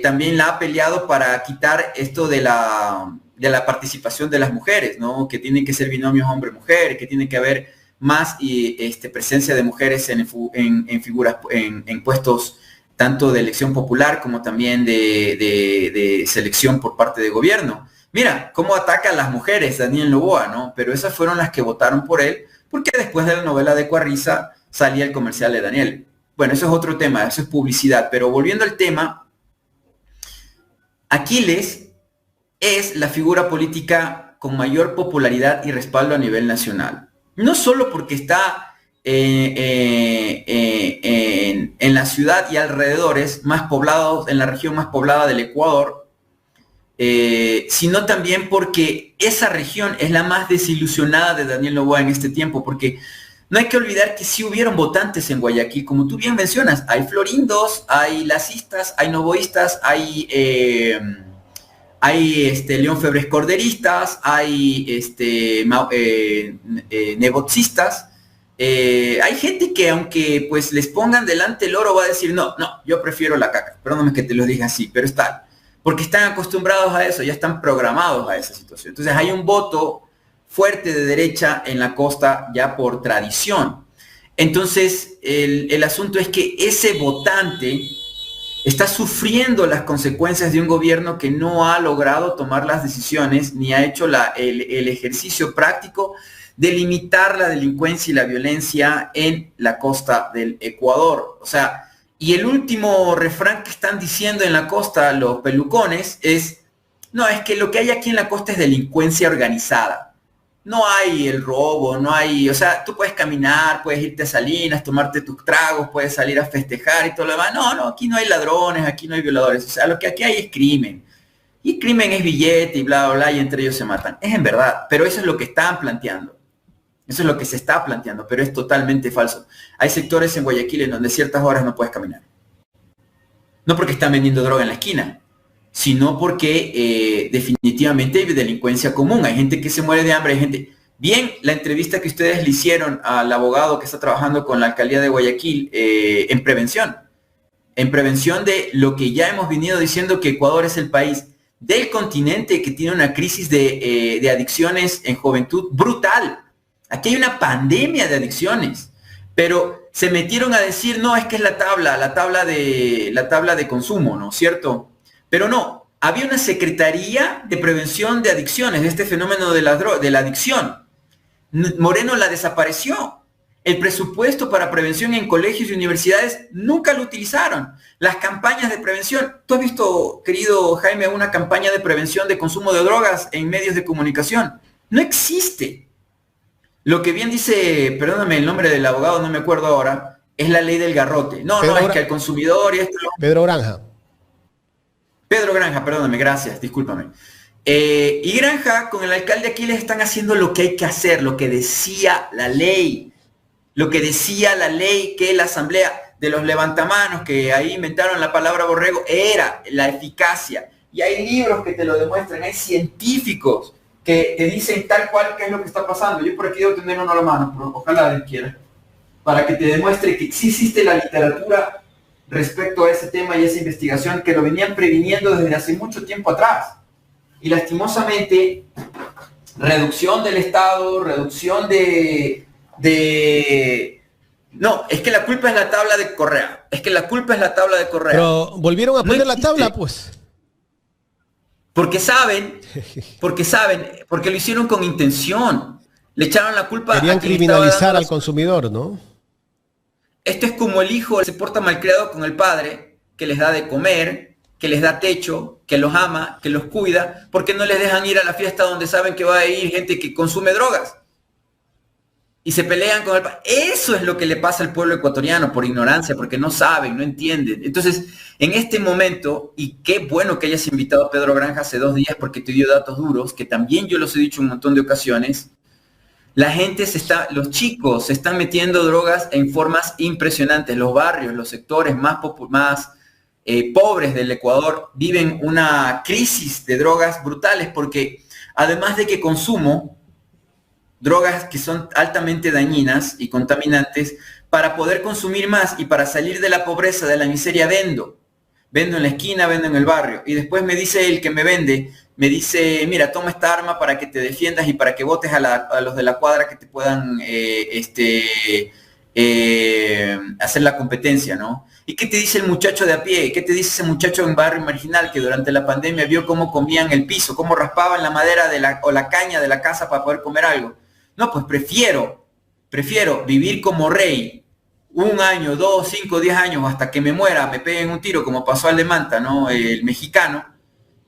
también la ha peleado para quitar esto de la participación de las mujeres, ¿no? Que tienen que ser binomios hombre-mujer, que tiene que haber más presencia de mujeres en figuras, en puestos tanto de elección popular como también de selección por parte de gobierno. Mira cómo ataca a las mujeres Daniel Noboa, ¿no? Pero esas fueron las que votaron por él, porque después de la novela de Cuarriza salía el comercial de Daniel. Bueno, eso es otro tema, eso es publicidad, pero volviendo al tema, Aquiles es la figura política con mayor popularidad y respaldo a nivel nacional. No solo porque está en la ciudad y alrededores más poblados, en la región más poblada del Ecuador, sino también porque esa región es la más desilusionada de Daniel Noboa en este tiempo, porque no hay que olvidar que sí hubieron votantes en Guayaquil, como tú bien mencionas, hay florindos, hay lacistas, hay novoístas, hay León Febres corderistas, hay negocistas. Hay gente que aunque pues les pongan delante el oro va a decir, no, yo prefiero la caca, perdóname que te lo diga así, pero es tal, porque están acostumbrados a eso, ya están programados a esa situación. Entonces hay un voto fuerte de derecha en la costa ya por tradición. Entonces el asunto es que ese votante está sufriendo las consecuencias de un gobierno que no ha logrado tomar las decisiones ni ha hecho el ejercicio práctico de limitar la delincuencia y la violencia en la costa del Ecuador. O sea, y el último refrán que están diciendo en la costa los pelucones es, no, es que lo que hay aquí en la costa es delincuencia organizada. No hay el robo, no hay, o sea, tú puedes caminar, puedes irte a Salinas, tomarte tus tragos, puedes salir a festejar y todo lo demás. No, aquí no hay ladrones, aquí no hay violadores. O sea, lo que aquí hay es crimen. Y crimen es billete y bla, bla, bla, y entre ellos se matan. Es en verdad, pero eso es lo que están planteando. Eso es lo que se está planteando, pero es totalmente falso. Hay sectores en Guayaquil en donde ciertas horas no puedes caminar. No porque están vendiendo droga en la esquina, sino porque definitivamente hay delincuencia común. Hay gente que se muere de hambre, hay gente... Bien, la entrevista que ustedes le hicieron al abogado que está trabajando con la alcaldía de Guayaquil en prevención de lo que ya hemos venido diciendo, que Ecuador es el país del continente que tiene una crisis de adicciones en juventud brutal. Aquí hay una pandemia de adicciones, pero se metieron a decir, no, es que es la tabla de consumo, ¿no es cierto? Pero no, había una Secretaría de Prevención de Adicciones, de este fenómeno de la adicción. Moreno la desapareció. El presupuesto para prevención en colegios y universidades nunca lo utilizaron. Las campañas de prevención, ¿tú has visto, querido Jaime, una campaña de prevención de consumo de drogas en medios de comunicación? No existe. Lo que bien dice, perdóname el nombre del abogado, no me acuerdo ahora, es la ley del garrote. No, es que al consumidor y esto... Pedro Granja. Pedro Granja, perdóname, gracias, discúlpame. Y Granja, con el alcalde aquí les están haciendo lo que hay que hacer, lo que decía la ley. Lo que decía la ley que la asamblea de los levantamanos, que ahí inventaron la palabra borrego, era la eficacia. Y hay libros que te lo demuestran, hay científicos que te dicen tal cual qué es lo que está pasando. Yo por aquí debo tener uno a la mano, pero ojalá alguien quiera, para que te demuestre que sí existe la literatura respecto a ese tema y esa investigación, que lo venían previniendo desde hace mucho tiempo atrás. Y lastimosamente, reducción del Estado, reducción No, es que la culpa es la tabla de Correa. Pero volvieron a poner la tabla, pues. Porque lo hicieron con intención. Le echaron la culpa. Querían criminalizar al consumidor, ¿no? Esto es como el hijo se porta malcriado con el padre, que les da de comer, que les da techo, que los ama, que los cuida, porque no les dejan ir a la fiesta donde saben que va a ir gente que consume drogas. Y se pelean con el padre. Eso es lo que le pasa al pueblo ecuatoriano por ignorancia, porque no saben, no entienden. Entonces, en este momento, y qué bueno que hayas invitado a Pedro Granja hace 2 días porque te dio datos duros, que también yo los he dicho un montón de ocasiones, los chicos se están metiendo drogas en formas impresionantes. Los barrios, los sectores más pobres del Ecuador viven una crisis de drogas brutales porque además de que consumo, drogas que son altamente dañinas y contaminantes, para poder consumir más y para salir de la pobreza, de la miseria, vendo en la esquina, vendo en el barrio, y después me dice el que me vende, me dice, mira, toma esta arma para que te defiendas y para que votes a los de la cuadra que te puedan hacer la competencia, ¿no? ¿Y qué te dice el muchacho de a pie? ¿Qué te dice ese muchacho en barrio marginal que durante la pandemia vio cómo comían el piso, cómo raspaban la madera o la caña de la casa para poder comer algo? No, pues prefiero vivir como rey 1 año, 2, 5, 10 años, hasta que me muera, me peguen un tiro, como pasó al de Manta, ¿no? El mexicano,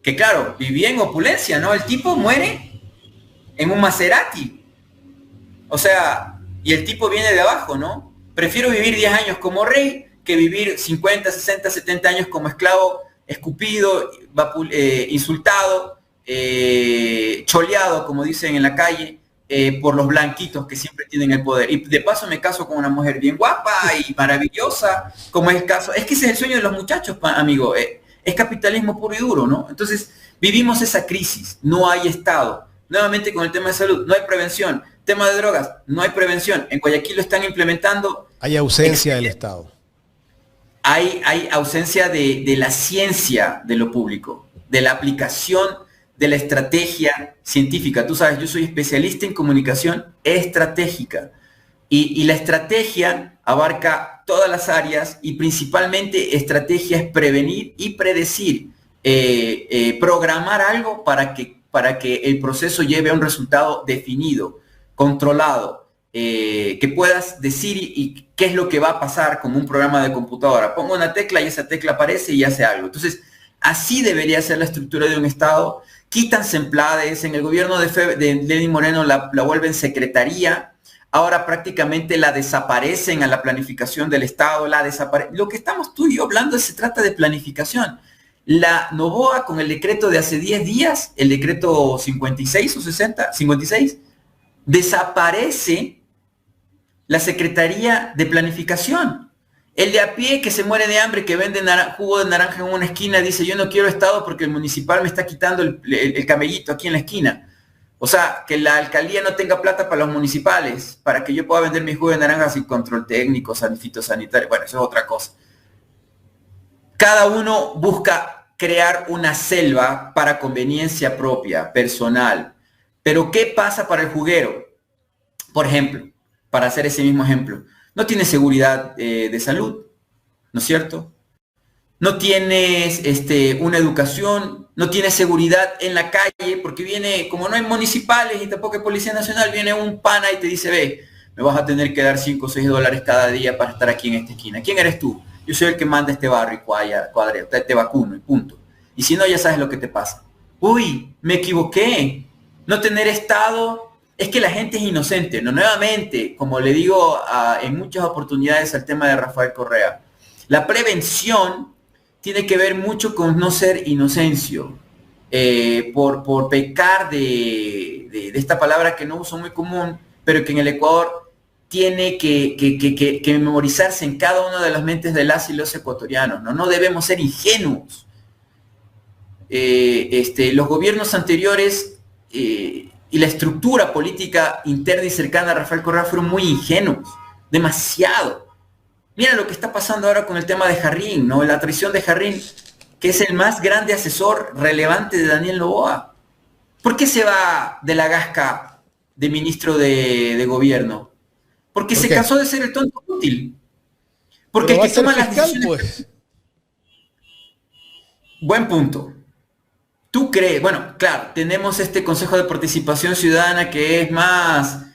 que claro, vivía en opulencia, ¿no? El tipo muere en un Maserati. O sea, y el tipo viene de abajo, ¿no? Prefiero vivir 10 años como rey que vivir 50, 60, 70 años como esclavo escupido, insultado, choleado, como dicen en la calle, por los blanquitos que siempre tienen el poder. Y de paso me caso con una mujer bien guapa y maravillosa, como es el caso. Es que ese es el sueño de los muchachos, amigo. Es capitalismo puro y duro, ¿no? Entonces, vivimos esa crisis. No hay Estado. Nuevamente con el tema de salud, no hay prevención. Tema de drogas, no hay prevención. En Guayaquil lo están implementando. Hay ausencia del Estado. Hay ausencia de la ciencia de lo público, de la aplicación de la estrategia científica. Tú sabes, yo soy especialista en comunicación estratégica y la estrategia abarca todas las áreas y principalmente estrategia es prevenir y predecir, programar algo para que el proceso lleve a un resultado definido, controlado, que puedas decir y qué es lo que va a pasar como un programa de computadora. Pongo una tecla y esa tecla aparece y hace algo. Entonces, así debería ser la estructura de un Estado. Quitan Semplades, en el gobierno de Lenín Moreno la vuelven secretaría, ahora prácticamente la desaparecen a la planificación del Estado, lo que estamos tú y yo hablando se trata de planificación. La Noboa con el decreto de hace 10 días, el decreto 56 o 60, 56, desaparece la Secretaría de Planificación. El de a pie que se muere de hambre, que vende jugo de naranja en una esquina, dice, yo no quiero Estado porque el municipal me está quitando el camellito aquí en la esquina. O sea, que la alcaldía no tenga plata para los municipales, para que yo pueda vender mi jugo de naranja sin control técnico, fitosanitario. Bueno, eso es otra cosa. Cada uno busca crear una selva para conveniencia propia, personal. Pero ¿qué pasa para el juguero? Por ejemplo, para hacer ese mismo ejemplo, no tienes seguridad de salud, ¿no es cierto? No tienes una educación, no tienes seguridad en la calle, porque viene, como no hay municipales y tampoco hay Policía Nacional, viene un pana y te dice, ve, me vas a tener que dar 5 o 6 dólares cada día para estar aquí en esta esquina. ¿Quién eres tú? Yo soy el que manda este barrio y cuadre, te vacuno y punto. Y si no, ya sabes lo que te pasa. Uy, me equivoqué. No tener Estado. Es que la gente es inocente, ¿no? Nuevamente, como le digo en muchas oportunidades al tema de Rafael Correa, la prevención tiene que ver mucho con no ser inocencio, por pecar de esta palabra que no uso muy común, pero que en el Ecuador tiene que memorizarse en cada una de las mentes de las y los ecuatorianos, ¿no? No debemos ser ingenuos. Los gobiernos anteriores y la estructura política interna y cercana a Rafael Correa fueron muy ingenuos, demasiado. Mira lo que está pasando ahora con el tema de Jarrín, ¿no? La traición de Jarrín, que es el más grande asesor relevante de Daniel Noboa. ¿Por qué se va de la gasca de ministro de gobierno? Porque se cansó de ser el tonto útil. Porque el que toma las decisiones... Pues. Buen punto. ¿Tú crees? Bueno, claro, tenemos este Consejo de Participación Ciudadana que es más,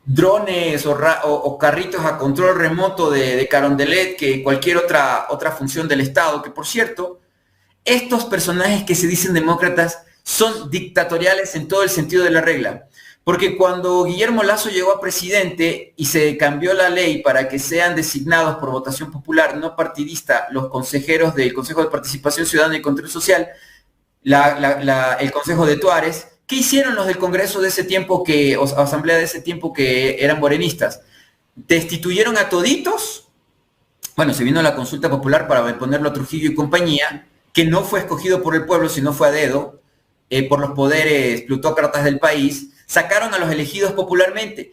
drones o carritos a control remoto de Carondelet que cualquier otra función del Estado, que por cierto, estos personajes que se dicen demócratas son dictatoriales en todo el sentido de la regla. Porque cuando Guillermo Lasso llegó a presidente y se cambió la ley para que sean designados por votación popular no partidista los consejeros del Consejo de Participación Ciudadana y Control Social, el Consejo de Tuares, ¿qué hicieron los del Congreso de ese tiempo o Asamblea de ese tiempo que eran morenistas? Destituyeron a toditos. Bueno, se vino la consulta popular para ponerlo a Trujillo y compañía, que no fue escogido por el pueblo, sino fue a dedo, por los poderes plutócratas del país. Sacaron a los elegidos popularmente.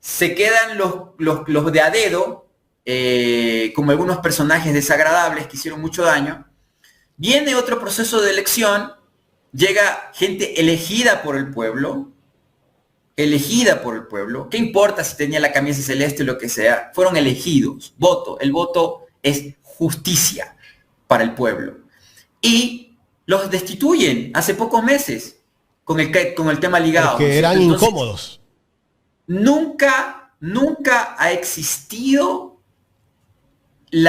Se quedan los de a dedo, como algunos personajes desagradables que hicieron mucho daño. Viene otro proceso de elección, llega gente elegida por el pueblo. ¿Qué importa si tenía la camisa celeste o lo que sea? Fueron elegidos. El voto es justicia para el pueblo. Y los destituyen hace pocos meses. Con el tema ligado. Que eran incómodos. Nunca ha existido el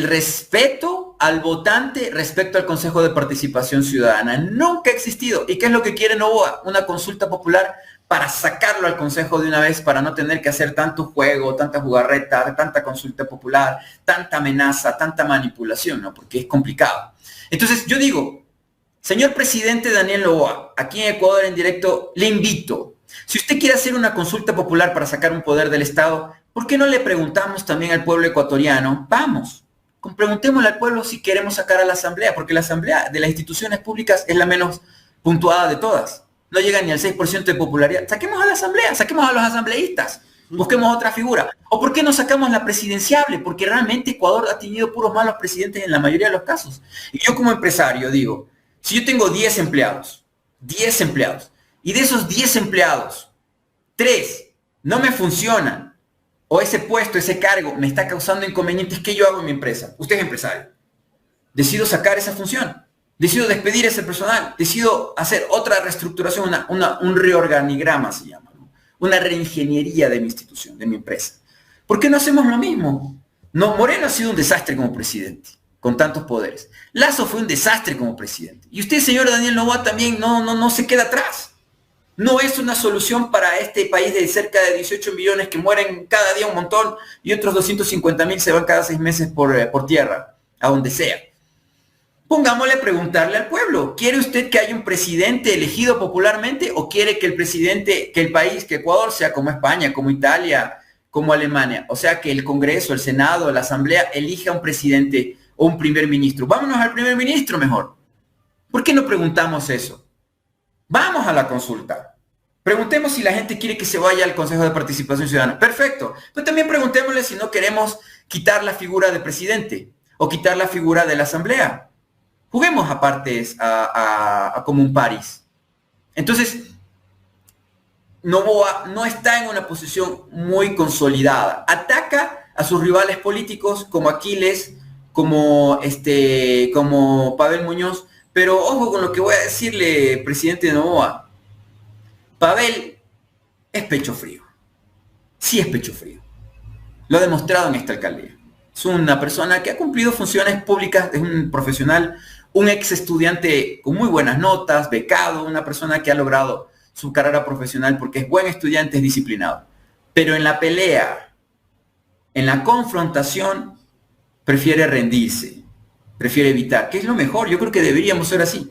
respeto al votante respecto al Consejo de Participación Ciudadana. Nunca ha existido. ¿Y qué es lo que quiere Noboa? Una consulta popular para sacarlo al Consejo de una vez, para no tener que hacer tanto juego, tanta jugarreta, tanta consulta popular, tanta amenaza, tanta manipulación, ¿no? Porque es complicado. Entonces yo digo, señor presidente Daniel Noboa, aquí en Ecuador en directo, le invito, si usted quiere hacer una consulta popular para sacar un poder del Estado, ¿por qué no le preguntamos también al pueblo ecuatoriano? Vamos, preguntémosle al pueblo si queremos sacar a la asamblea, porque la asamblea de las instituciones públicas es la menos puntuada de todas. No llega ni al 6% de popularidad. Saquemos a la asamblea, saquemos a los asambleístas, busquemos otra figura. ¿O por qué no sacamos la presidenciable? Porque realmente Ecuador ha tenido puros malos presidentes en la mayoría de los casos. Y yo como empresario digo, si yo tengo 10 empleados, y de esos 10 empleados, 3 no me funcionan, o ese puesto, ese cargo me está causando inconvenientes, ¿qué yo hago en mi empresa? Usted es empresario. Decido sacar esa función. Decido despedir ese personal, decido hacer otra reestructuración, un reorganigrama se llama, ¿no? Una reingeniería de mi institución, de mi empresa. ¿Por qué no hacemos lo mismo? No, Moreno ha sido un desastre como presidente, con tantos poderes. Lasso fue un desastre como presidente. Y usted, señor Daniel Noboa, también no se queda atrás. No es una solución para este país de cerca de 18 millones que mueren cada día un montón y otros 250.000 se van cada 6 meses por tierra, a donde sea. Pongámosle a preguntarle al pueblo, ¿quiere usted que haya un presidente elegido popularmente o quiere que el país, que Ecuador sea como España, como Italia, como Alemania? O sea, que el Congreso, el Senado, la Asamblea elija un presidente o un primer ministro. Vámonos al primer ministro mejor. ¿Por qué no preguntamos eso? Vamos a la consulta. Preguntemos si la gente quiere que se vaya al Consejo de Participación Ciudadana. Perfecto. Pero también preguntémosle si no queremos quitar la figura de presidente o quitar la figura de la Asamblea. Juguemos a partes como un París. Entonces, Noboa no está en una posición muy consolidada. Ataca a sus rivales políticos como Aquiles, como Pavel Muñoz, pero ojo con lo que voy a decirle, presidente Noboa. Pavel es pecho frío. Sí es pecho frío. Lo ha demostrado en esta alcaldía. Es una persona que ha cumplido funciones públicas, es un profesional, un ex estudiante con muy buenas notas, becado, una persona que ha logrado su carrera profesional porque es buen estudiante, es disciplinado. Pero en la pelea, en la confrontación, prefiere rendirse, prefiere evitar, que es lo mejor. Yo creo que deberíamos ser así,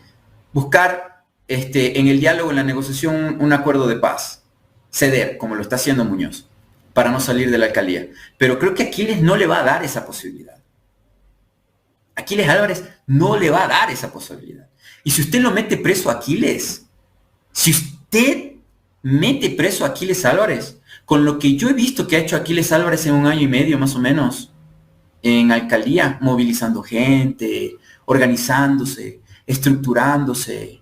buscar en el diálogo, en la negociación, un acuerdo de paz, ceder, como lo está haciendo Muñoz, para no salir de la alcaldía. Pero creo que Aquiles no le va a dar esa posibilidad. Aquiles Álvarez no le va a dar esa posibilidad. Y si usted lo mete preso a Aquiles, si usted mete preso a Aquiles Álvarez, con lo que yo he visto que ha hecho Aquiles Álvarez en 1 año y medio más o menos, en alcaldía, movilizando gente, organizándose, estructurándose,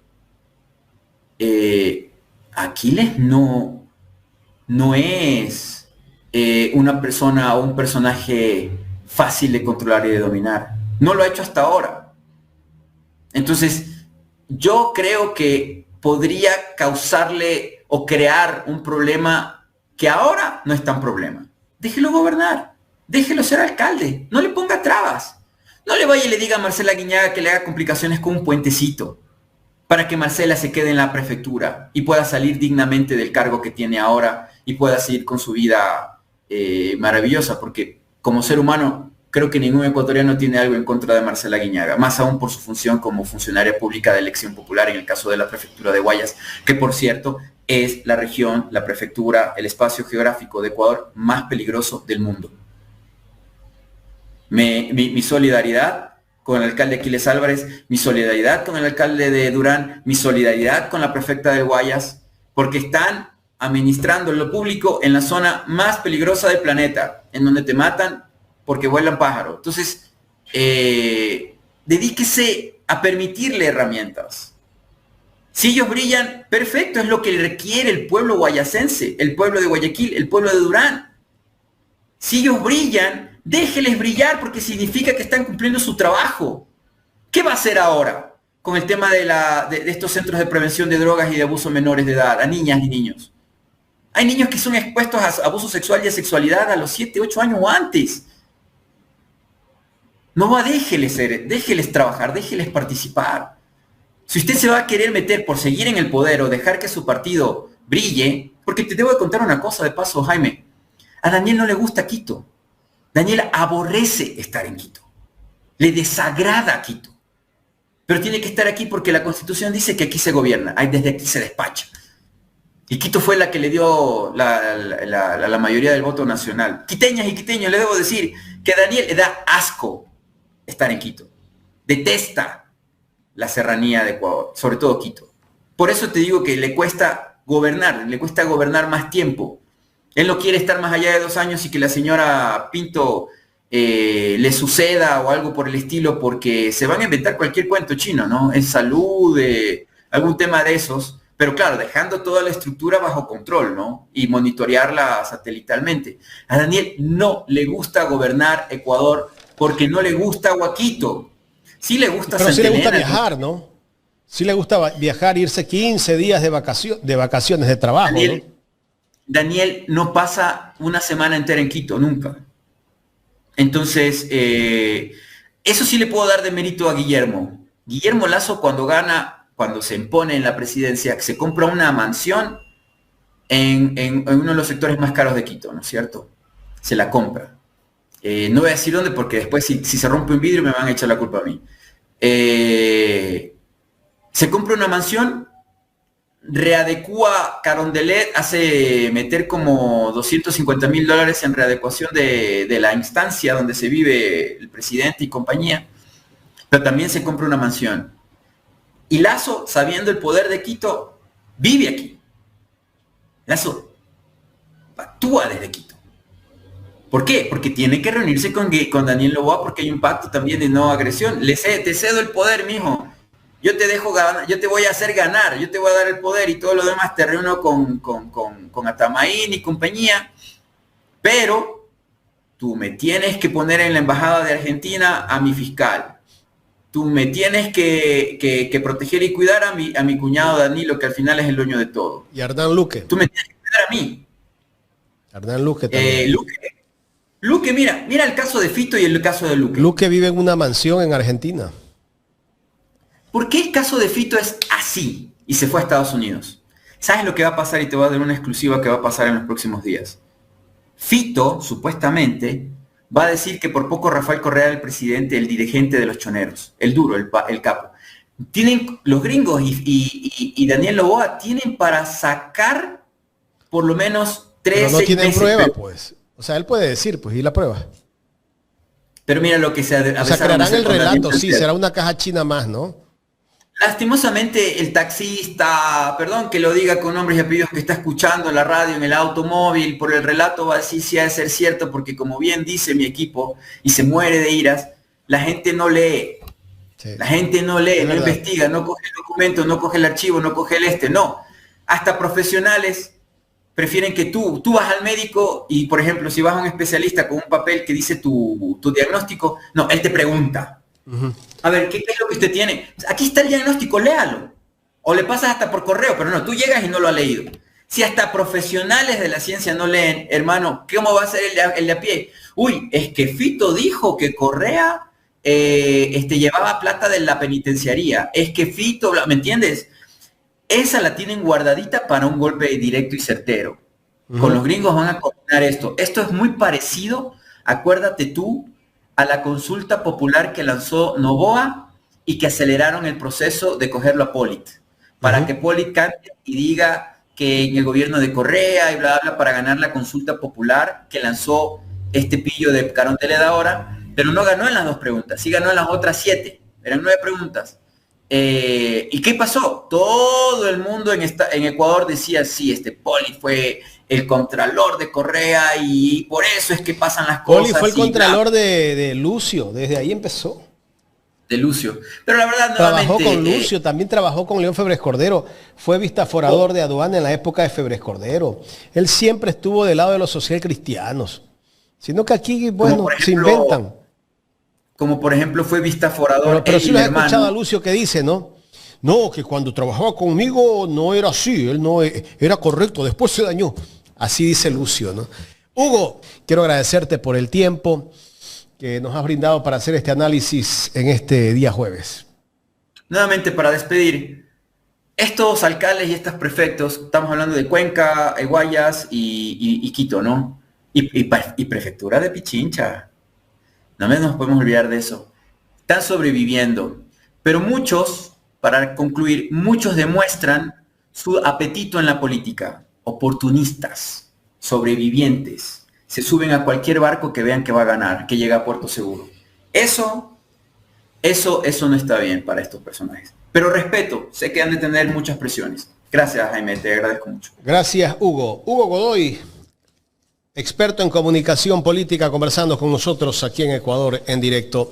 Aquiles no es una persona o un personaje fácil de controlar y de dominar. No lo ha hecho hasta ahora. Entonces, yo creo que podría causarle o crear un problema que ahora no es tan problema. Déjelo gobernar, déjelo ser alcalde, no le ponga trabas. No le vaya y le diga a Marcela Guiñaga que le haga complicaciones con un puentecito para que Marcela se quede en la prefectura y pueda salir dignamente del cargo que tiene ahora y pueda seguir con su vida maravillosa, porque como ser humano creo que ningún ecuatoriano tiene algo en contra de Marcela Guiñaga, más aún por su función como funcionaria pública de elección popular en el caso de la prefectura de Guayas, que por cierto es la región, la prefectura, el espacio geográfico de Ecuador más peligroso del mundo. Mi solidaridad con el alcalde Aquiles Álvarez, mi solidaridad con el alcalde de Durán, mi solidaridad con la prefecta de Guayas, porque están administrando lo público en la zona más peligrosa del planeta, en donde te matan porque vuelan pájaros. Entonces, dedíquese a permitirle herramientas. Si ellos brillan, perfecto, es lo que requiere el pueblo guayacense, el pueblo de Guayaquil, el pueblo de Durán. Si ellos brillan, déjeles brillar porque significa que están cumpliendo su trabajo. ¿Qué va a hacer ahora con el tema de estos centros de prevención de drogas y de abuso menores de edad, a niñas y niños? Hay niños que son expuestos a abuso sexual y a sexualidad a los 7, 8 años o antes. Déjeles trabajar, déjeles participar. Si usted se va a querer meter por seguir en el poder o dejar que su partido brille, porque te debo de contar una cosa de paso, Jaime. A Daniel no le gusta Quito. Daniel aborrece estar en Quito. Le desagrada Quito. Pero tiene que estar aquí porque la Constitución dice que aquí se gobierna, desde aquí se despacha. Y Quito fue la que le dio la mayoría del voto nacional. Quiteñas y quiteños, le debo decir que a Daniel le da asco estar en Quito. Detesta la serranía de Ecuador, sobre todo Quito. Por eso te digo que le cuesta gobernar más tiempo. Él no quiere estar más allá de 2 años y que la señora Pinto le suceda o algo por el estilo, porque se van a inventar cualquier cuento chino, ¿no? En salud, algún tema de esos, pero claro, dejando toda la estructura bajo control, ¿no? Y monitorearla satelitalmente. A Daniel no le gusta gobernar Ecuador porque no le gusta Huaquito. Sí le gusta Pero sí le gusta Centenera, viajar, ¿no? Sí le gusta viajar, irse 15 días de vacaciones de trabajo, Daniel, ¿no? Daniel no pasa una semana entera en Quito, nunca. Entonces, eso sí le puedo dar de mérito a Guillermo. Guillermo Lasso cuando se impone en la presidencia, se compra una mansión en uno de los sectores más caros de Quito, ¿no es cierto? Se la compra. No voy a decir dónde porque después si se rompe un vidrio me van a echar la culpa a mí. Se compra una mansión, readecúa Carondelet, hace meter como $250.000 en readecuación de la instancia donde se vive el presidente y compañía, pero también se compra una mansión. Y Lasso, sabiendo el poder de Quito, vive aquí. Lasso actúa desde Quito. ¿Por qué? Porque tiene que reunirse con Daniel Noboa porque hay un pacto también de no agresión. Te cedo el poder, mijo. Yo te dejo ganar, yo te voy a hacer ganar, yo te voy a dar el poder y todo lo demás te reúno con Atamaín y compañía, pero tú me tienes que poner en la embajada de Argentina a mi fiscal. Tú me tienes que proteger y cuidar a mi cuñado Danilo, que al final es el dueño de todo. Y Hernán Luque. Tú me tienes que cuidar a mí. Hernán Luque también. Luque, mira el caso de Fito y el caso de Luque. Luque vive en una mansión en Argentina. ¿Por qué el caso de Fito es así y se fue a Estados Unidos? ¿Sabes lo que va a pasar? Y te voy a dar una exclusiva que va a pasar en los próximos días. Fito, supuestamente, va a decir que por poco Rafael Correa era el presidente, el dirigente de los choneros, el duro, el capo. Tienen los gringos y Daniel Noboa tienen para sacar por lo menos 3 Pero no tienen meses, prueba, pues. O sea, él puede decir, pues, y la prueba. Pero mira lo que se o sea, crearán el relato, sí, será una caja china más, ¿no? Lastimosamente el taxista, perdón que lo diga con nombres y apellidos, que está escuchando en la radio, en el automóvil, por el relato va a decir si ha de ser cierto, porque como bien dice mi equipo, y se muere de iras, la gente no lee. Sí. La gente no lee, no investiga, no coge el documento, no coge el archivo, no coge no. Hasta profesionales prefieren que tú vas al médico y, por ejemplo, si vas a un especialista con un papel que dice tu diagnóstico, no, él te pregunta. A ver, ¿qué es lo que usted tiene? Aquí está el diagnóstico, léalo. O le pasas hasta por correo, pero no, tú llegas y no lo has leído. Si hasta profesionales de la ciencia no leen, hermano, ¿cómo va a ser el de a pie? Uy, es que Fito dijo que Correa llevaba plata de la penitenciaría. Es que Fito, ¿me entiendes? Esa la tienen guardadita para un golpe directo y certero. Con los gringos van a coordinar esto. Esto es muy parecido, acuérdate tú, a la consulta popular que lanzó Noboa y que aceleraron el proceso de cogerlo a Polit, para que Polit cante y diga que en el gobierno de Correa y bla, bla, para ganar la consulta popular que lanzó este pillo de Carondelet ahora, pero no ganó en las 2 preguntas, sí ganó en las otras 7, eran 9 preguntas. ¿Y qué pasó? Todo el mundo en Ecuador decía, sí, Polit fue el contralor de Correa y por eso es que pasan las cosas. Polit fue el contralor de Lucio, desde ahí empezó. De Lucio. Pero la verdad, trabajó con Lucio, también trabajó con León Febres Cordero, fue vistaforador de aduana en la época de Febres Cordero. Él siempre estuvo del lado de los socialcristianos, sino que aquí, bueno, ejemplo, se inventan. Como por ejemplo fue vistaforador. Pero sí lo has escuchado a Lucio que dice, ¿no? No, que cuando trabajaba conmigo no era así, él no era correcto, después se dañó. Así dice Lucio, ¿no? Hugo, quiero agradecerte por el tiempo que nos has brindado para hacer este análisis en este día jueves. Nuevamente para despedir, estos alcaldes y estos prefectos, estamos hablando de Cuenca, Guayas y Quito, ¿no? Y prefectura de Pichincha. No nos podemos olvidar de eso. Están sobreviviendo. Pero muchos, para concluir, muchos demuestran su apetito en la política. Oportunistas, sobrevivientes. Se suben a cualquier barco que vean que va a ganar, que llega a puerto seguro. Eso no está bien para estos personajes. Pero respeto, sé que han de tener muchas presiones. Gracias, Jaime, te agradezco mucho. Gracias, Hugo. Hugo Godoy, experto en comunicación política, conversando con nosotros aquí en Ecuador en directo.